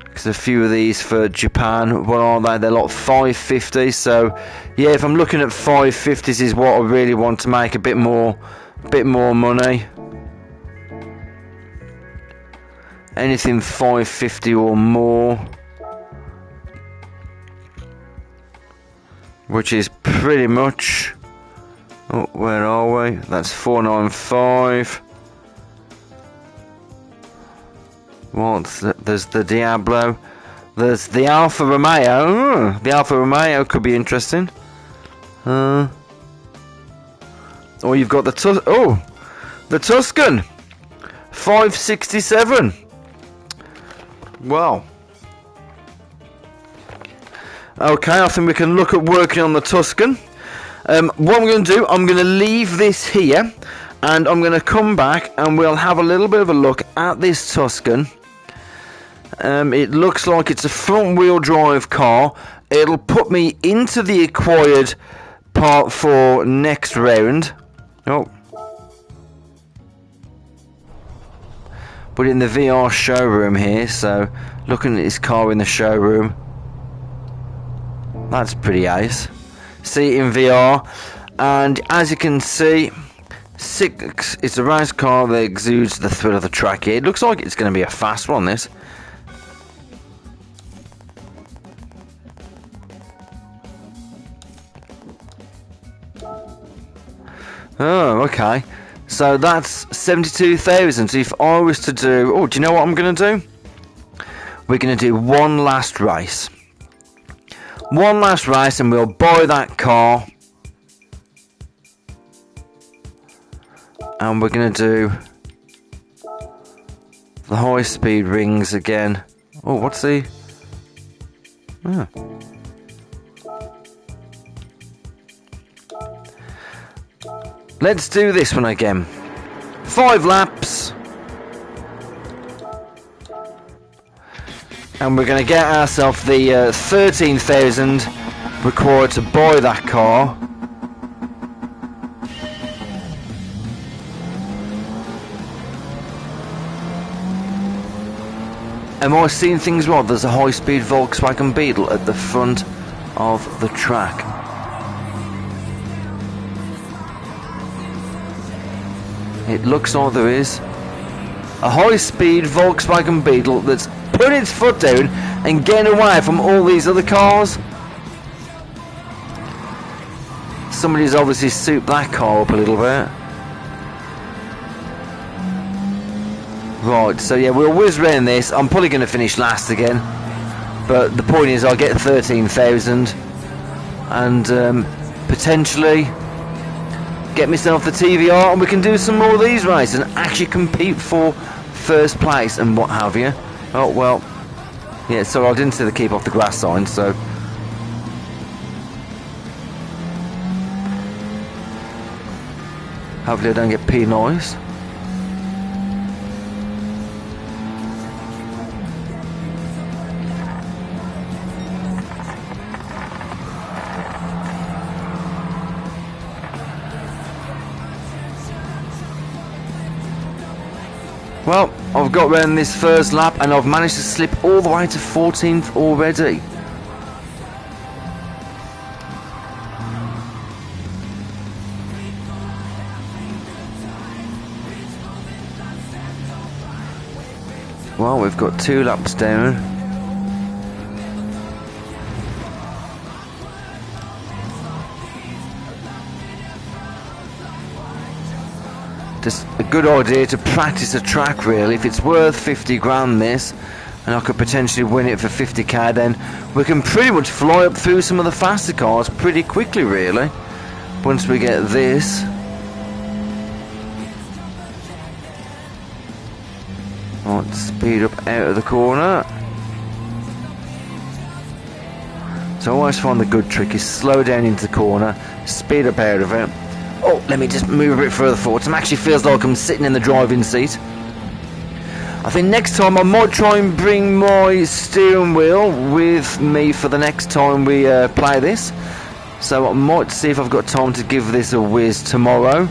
Because a few of these for Japan, what are they? They're like 550. So yeah, if I'm looking at 550s is what I really want to make a bit more money. Anything 550 or more, which is pretty much, oh, where are we? That's 495. There's the Diablo. There's the Alfa Romeo. The Alfa Romeo could be interesting. Or you've got the Tuscan. 567. Wow. Okay, I think we can look at working on the Tuscan. What I'm going to do, I'm going to leave this here, and I'm going to come back and we'll have a little bit of a look at this Tuscan. It looks like it's a front wheel drive car. It'll put me into the acquired part for next round. Oh. But in the VR showroom here, so looking at this car in the showroom, that's pretty ace. See it in VR, and as you can see, it's a race car that exudes the thrill of the track here. It looks like it's going to be a fast one, this. Oh, okay. So that's 72,000. So if I was to do... Oh, do you know what I'm going to do? We're going to do one last race. One last race and we'll buy that car. And we're going to do the high speed rings again. Oh, what's the... Oh. Let's do this one again. 5 laps. And we're going to get ourselves the 13,000 required to buy that car. Am I seeing things wrong? There's a high-speed Volkswagen Beetle at the front of the track. It looks like there is a high-speed Volkswagen Beetle that's putting its foot down and getting away from all these other cars. Somebody's obviously souped that car up a little bit. Right, so yeah, we'll whiz round this. I'm probably going to finish last again, but the point is I'll get 13,000 and potentially get myself the TVR, and we can do some more of these races and actually compete for first place and what have you. Oh well, yeah, so I didn't see the keep off the grass sign, so hopefully I don't get penalised. Well, I've got round this first lap and I've managed to slip all the way to 14th already. Well, we've got 2 laps down. just a good idea to practice a track really. If it's worth 50 grand this, and I could potentially win it for 50k, then we can pretty much fly up through some of the faster cars pretty quickly really, once we get this. Right, speed up out of the corner. So I always find the good trick is slow down into the corner, speed up out of it. Oh, let me just move a bit further forward. It actually feels like I'm sitting in the driving seat. I think next time I might try and bring my steering wheel with me for the next time we play this. So I might see if I've got time to give this a whiz tomorrow.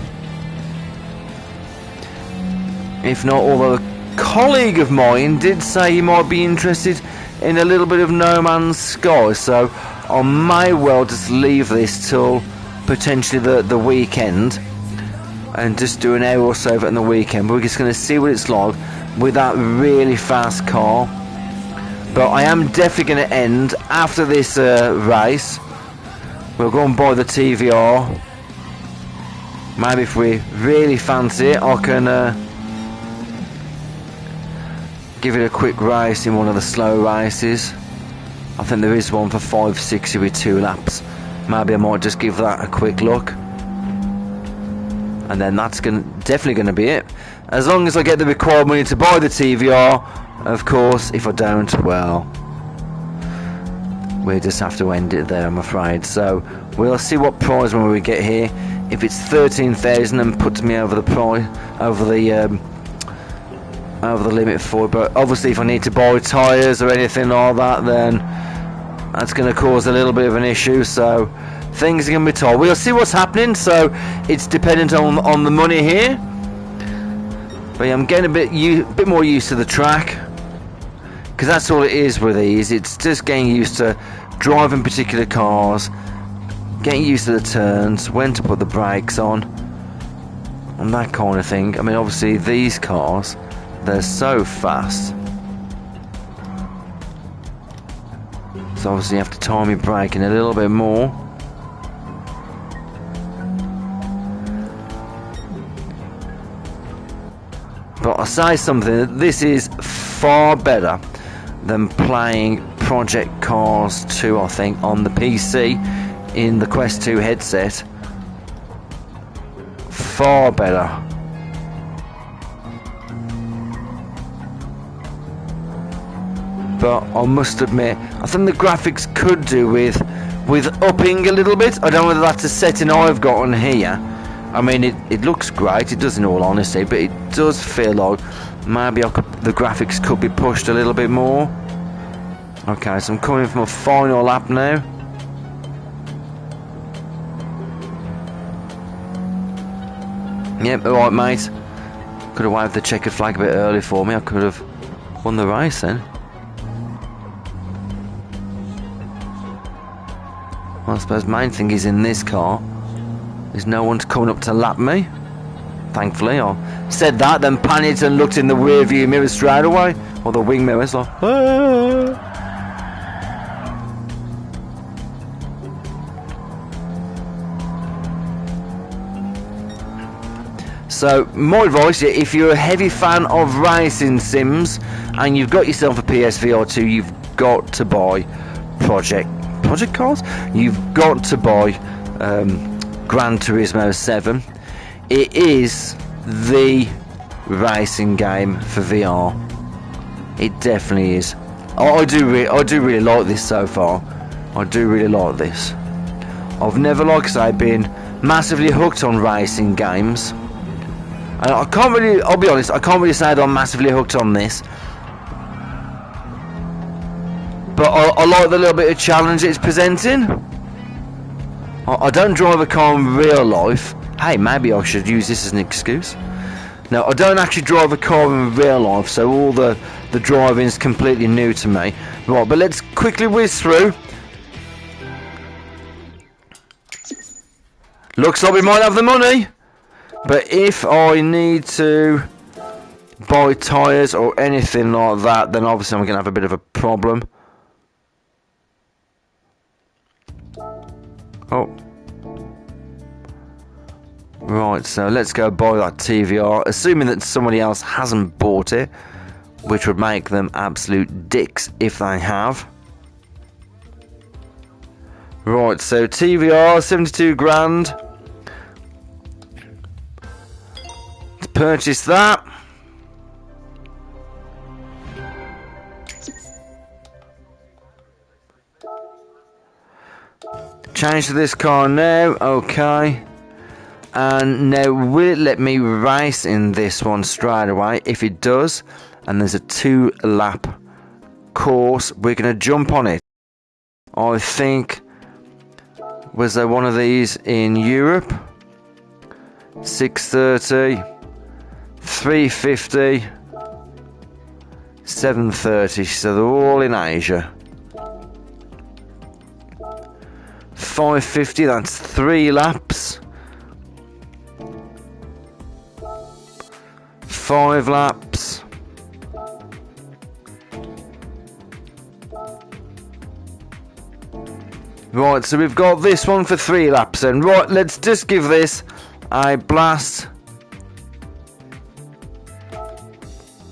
If not, although a colleague of mine did say he might be interested in a little bit of No Man's Sky, so I may well just leave this till potentially the weekend and just do an hour or so of it on the weekend. We're just going to see what it's like with that really fast car. But I am definitely going to end after this race. We'll go and buy the TVR. Maybe if we really fancy it, I can give it a quick race in one of the slow races. I think there is one for 560 with 2 laps. Maybe I might just give that a quick look, and then that's definitely going to be it. As long as I get the required money to buy the TVR, of course. If I don't, well, we just have to end it there, I'm afraid. So we'll see what prize when we get here. If it's 13,000 and puts me over the price, over the limit for it. But obviously if I need to buy tyres or anything like that, then that's going to cause a little bit of an issue. So things are going to be tight. We'll see what's happening. So it's dependent on the money here. But yeah, I'm getting a bit more used to the track, because that's all it is with these. It's just getting used to driving particular cars, getting used to the turns, when to put the brakes on, and that kind of thing. I mean, obviously these cars, they're so fast, so obviously you have to time your braking a little bit more. But I say something, this is far better than playing Project Cars 2, I think, on the PC in the Quest 2 headset. Far better. But I must admit, I think the graphics could do with upping a little bit. I don't know whether that's a setting I've got on here. I mean, it looks great, it does in all honesty, but it does feel like maybe the graphics could be pushed a little bit more. Okay, so I'm coming from a final lap now. Yep, alright mate. Could have waved the checkered flag a bit early for me. I could have won the race then. Well, I suppose main thing is in this car, there's no one coming up to lap me. Thankfully, I said that, then panicked and looked in the rear view mirror straight away, or the wing mirror. It's like, ah. So my advice, if you're a heavy fan of racing sims and you've got yourself a PSVR2, you've got to buy Project Cars. You've got to buy Gran Turismo 7. It is the racing game for VR. It definitely is. I do really like this so far. I do really like this. I've never, like I say, been massively hooked on racing games. And I'll be honest, I can't really say that I'm massively hooked on this. But I like the little bit of challenge it's presenting. I don't drive a car in real life. Hey, maybe I should use this as an excuse. No, I don't actually drive a car in real life, so all the driving is completely new to me. Right, but let's quickly whiz through. Looks like we might have the money. But if I need to buy tyres or anything like that, then obviously I'm going to have a bit of a problem. Oh. Right, so let's go buy that TVR, assuming that somebody else hasn't bought it, which would make them absolute dicks if they have. Right, so TVR, 72 grand. Let's purchase that. Change to this car now, okay. And now will it let me race in this one straight away? If it does, and there's a 2-lap course, we're going to jump on it. I think, was there one of these in Europe? 630, 350, 730, so they're all in Asia. 550, that's 3 laps. 5 laps. Right, so we've got this one for 3 laps then. Right, let's just give this a blast.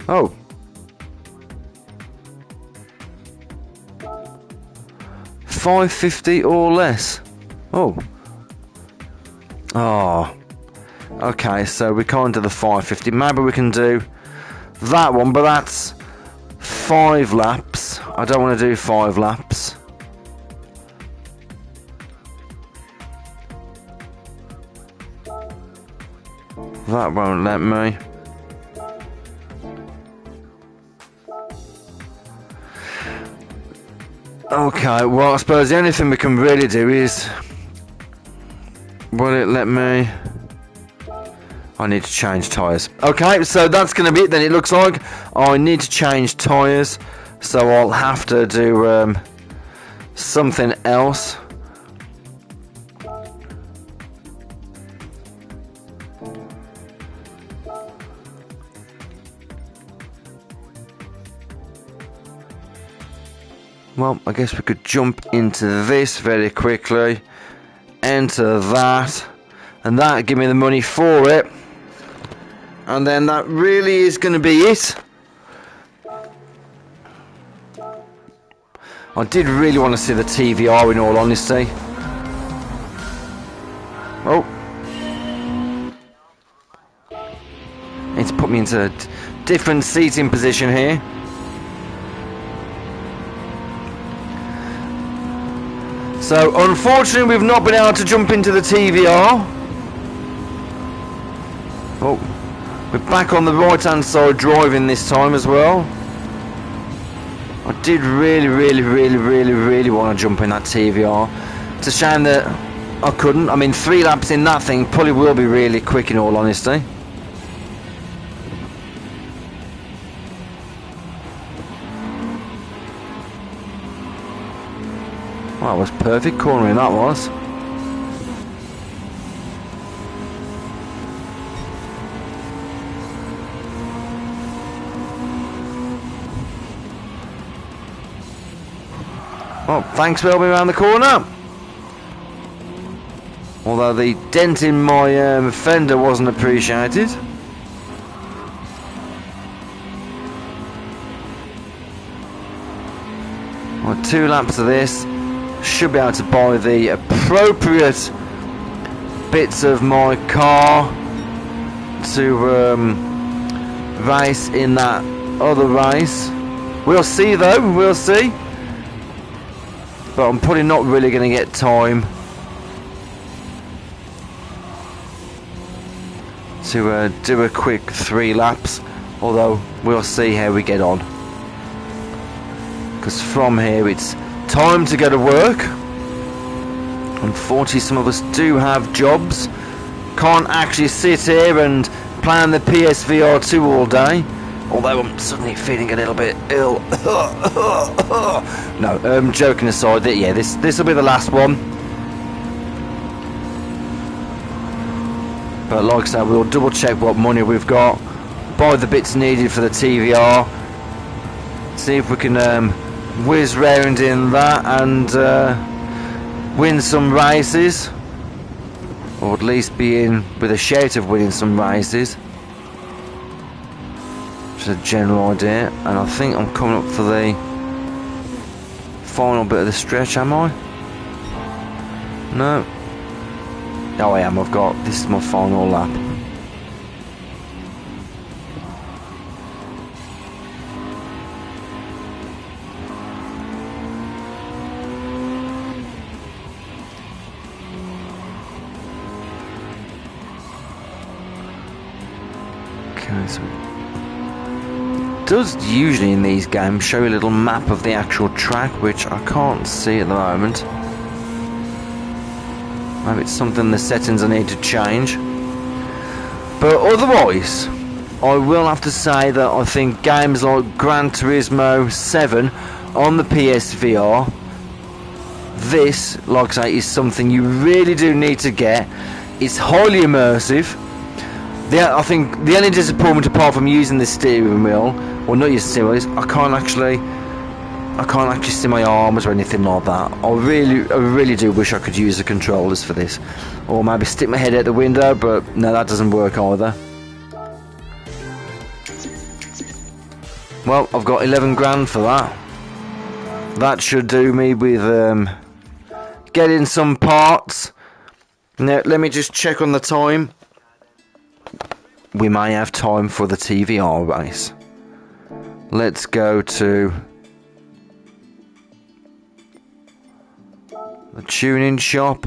Oh. $5.50 or less. Oh. Oh. Okay, so we can't do the 550. Maybe we can do that one, but that's 5 laps. I don't want to do 5 laps. That won't let me. Okay, well, I suppose the only thing we can really do is... Will it let me... I need to change tyres. Okay, so that's going to be it then, it looks like. I need to change tyres, so I'll have to do something else. Well, I guess we could jump into this very quickly. Enter that. And that give me the money for it. And then that really is going to be it. I did really want to see the TVR in all honesty. Oh. Need to put me into a different seating position here. So, unfortunately, we've not been able to jump into the TVR. Oh, we're back on the right-hand side driving this time as well. I did really want to jump in that TVR. It's a shame that I couldn't. I mean, 3 laps in that thing probably will be really quick in all honesty. Well, that was perfect cornering, that was. Well, thanks for helping me around the corner. Although the dent in my fender wasn't appreciated. Well, 2 laps of this. Should be able to buy the appropriate bits of my car to race in that other race. We'll see though, we'll see. But I'm probably not really going to get time to do a quick 3 laps. Although we'll see how we get on. Because from here it's time to go to work. Unfortunately, some of us do have jobs. Can't actually sit here and play on the PSVR2 all day. Although I'm suddenly feeling a little bit ill. No, joking aside, yeah, this will be the last one. But like I said, we'll double check what money we've got, buy the bits needed for the TVR, see if we can whiz round in that and win some races. or at least be in with a shout of winning some races. Just a general idea, and I think I'm coming up for the final bit of the stretch, am I? No. Oh, I am. This is my final lap. Okay, so it does usually in these games show a little map of the actual track, which I can't see at the moment. Maybe it's something in the settings I need to change. But otherwise, I will have to say that I think games like Gran Turismo 7 on the PSVR, this, like I say, is something you really do need to get. It's highly immersive. I think the only disappointment, apart from using the steering wheel, or not using the steering wheel, is I can't actually see my arms or anything like that. I really do wish I could use the controllers for this, or maybe stick my head out the window, but no, that doesn't work either. Well, I've got 11 grand for that. That should do me with getting some parts. Now, let me just check on the time. We may have time for the TVR race. Let's go to the tuning shop.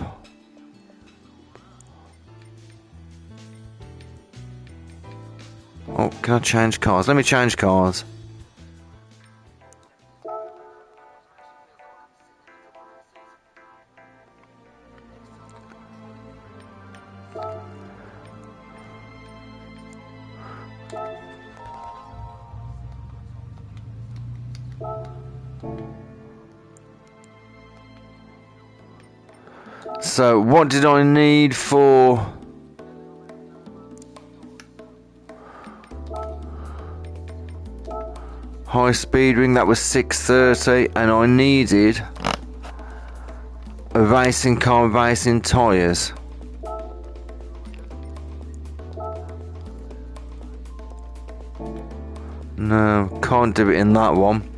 Oh, can I change cars? Let me change cars. So, what did I need for high speed ring? That was 630, and I needed a racing car with racing tyres. No, can't do it in that one.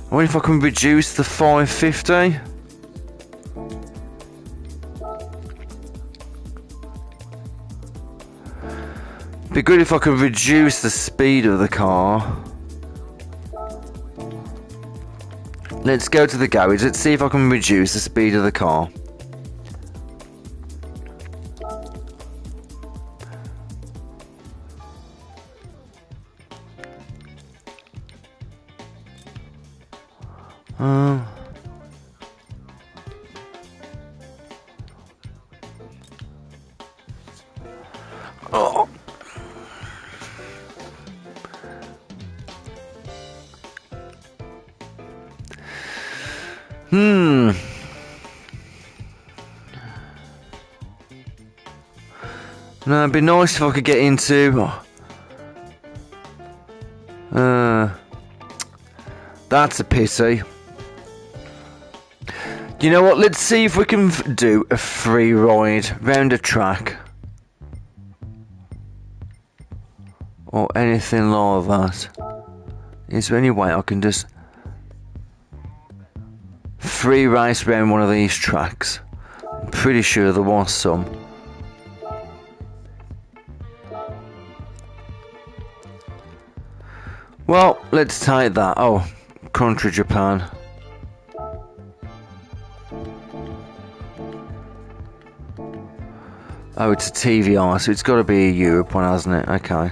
I wonder if I can reduce the 550. Be good if I could reduce the speed of the car. Let's go to the garage. Let's see if I can reduce the speed of the car. Oh. No, it'd be nice if I could get into. That's a pity. You know what? Let's see if we can do a free ride round a track. Or anything like that. Is there any way I can just free race around one of these tracks? I'm pretty sure there was some. Well, let's take that. Oh, country Japan. Oh, it's a TVR, so it's got to be a Europe one, hasn't it? Okay.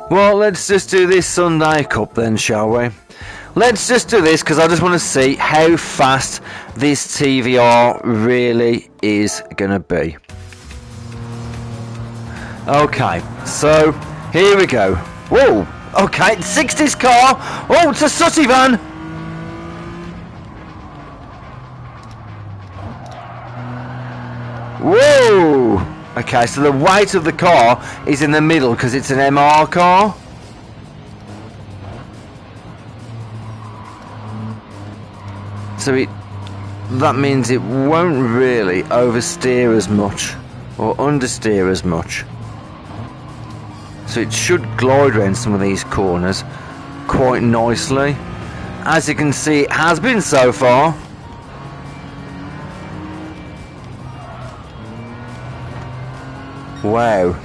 Well, let's just do this Sunday Cup then, shall we? Let's just do this because I just want to see how fast this TVR really is going to be. Okay, so here we go. Whoa, okay, 60s car. Oh, it's a sooty van. Okay, so the weight of the car is in the middle because it's an MR car. So that means it won't really oversteer as much or understeer as much. So it should glide around some of these corners quite nicely. As you can see, it has been so far. Wow.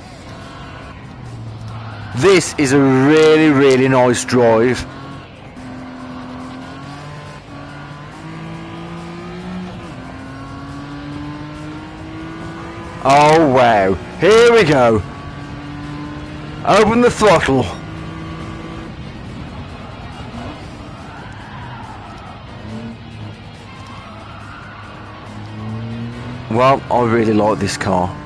This is a really, really nice drive. Oh wow. Here we go. Open the throttle. Well, I really like this car.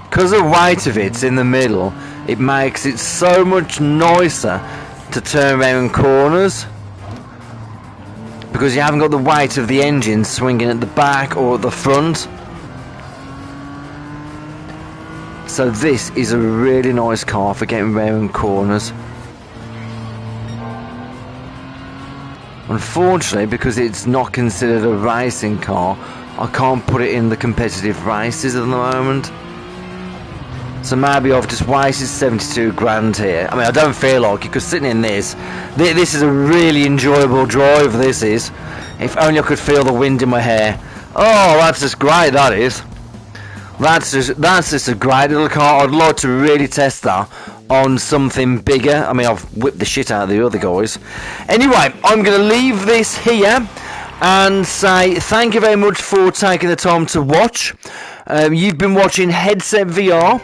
Because the weight of it's in the middle, it makes it so much nicer to turn around corners. Because you haven't got the weight of the engine swinging at the back or at the front. So this is a really nice car for getting around corners. Unfortunately, because it's not considered a racing car, I can't put it in the competitive races at the moment. So maybe I've just wasted 72 grand here. I mean, I don't feel like it, because sitting in this is a really enjoyable drive, this is. If only I could feel the wind in my hair. Oh, that's just great, that is. That's just a great little car. I'd like to really test that on something bigger. I mean, I've whipped the shit out of the other guys. Anyway, I'm going to leave this here and say thank you very much for taking the time to watch. You've been watching Headset VR,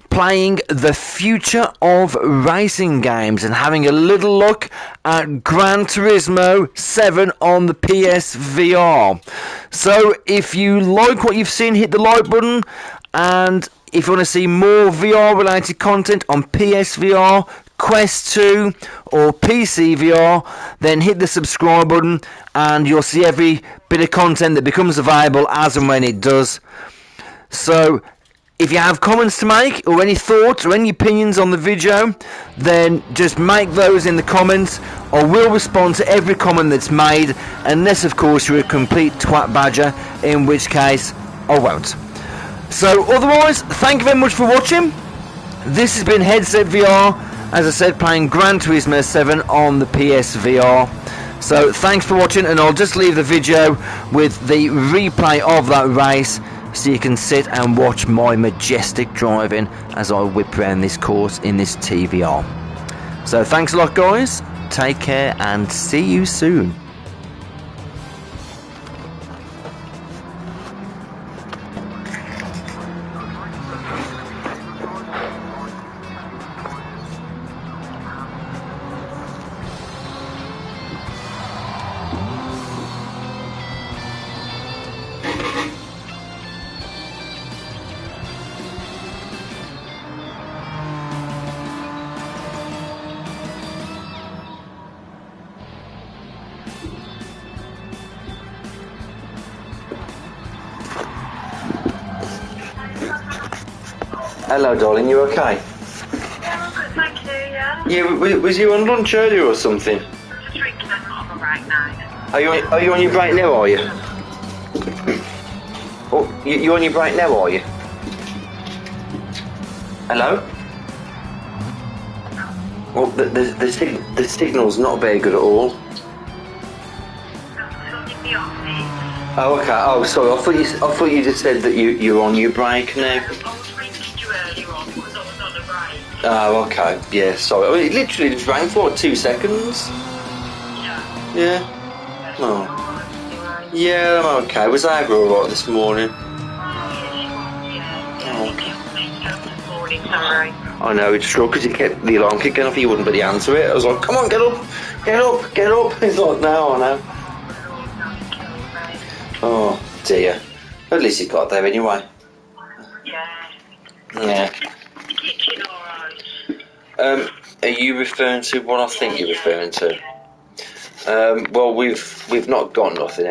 playing the future of racing games and having a little look at Gran Turismo 7 on the PSVR. So if you like what you've seen, hit the like button, and if you want to see more VR related content on PSVR, Quest 2 or PC VR, then hit the subscribe button and you'll see every bit of content that becomes available as and when it does. So if you have comments to make, or any thoughts, or any opinions on the video, then just make those in the comments. I will respond to every comment that's made, unless of course you're a complete twat badger, in which case I won't. So otherwise, thank you very much for watching. This has been Headset VR, as I said, playing Gran Turismo 7 on the PSVR. So thanks for watching, and I'll just leave the video with the replay of that race, so you can sit and watch my majestic driving as I whip around this course in this TVR. So thanks a lot guys, take care and see you soon. Hello darling, you okay? Yeah, I'm good, thank you, yeah. Yeah, was you on lunch earlier or something? I'm just drinking and not on a break now. Are you on your break now, are you? Oh, you on your break now, are you? Hello? Well, the signal's not very good at all. I'm in the office. Oh, okay. Oh, sorry. I thought you just said that you're on your break now. I was ringing you earlier on because I was on a break. Oh, okay. Yeah, sorry. I mean, it literally just rang for 2 seconds. Yeah. Yeah. Oh. Alright, Yeah, I'm okay. Was Ava alright this morning? Sorry. I know, it's true, because he kept the alarm kicking off, he wouldn't bloody answer it. I was like, come on, get up, get up, get up. He's like, no, I know. Oh, dear. At least he got there anyway. Yeah. Yeah. The kitchen alright. Are you referring to what I think you're referring to? Well, we've not got nothing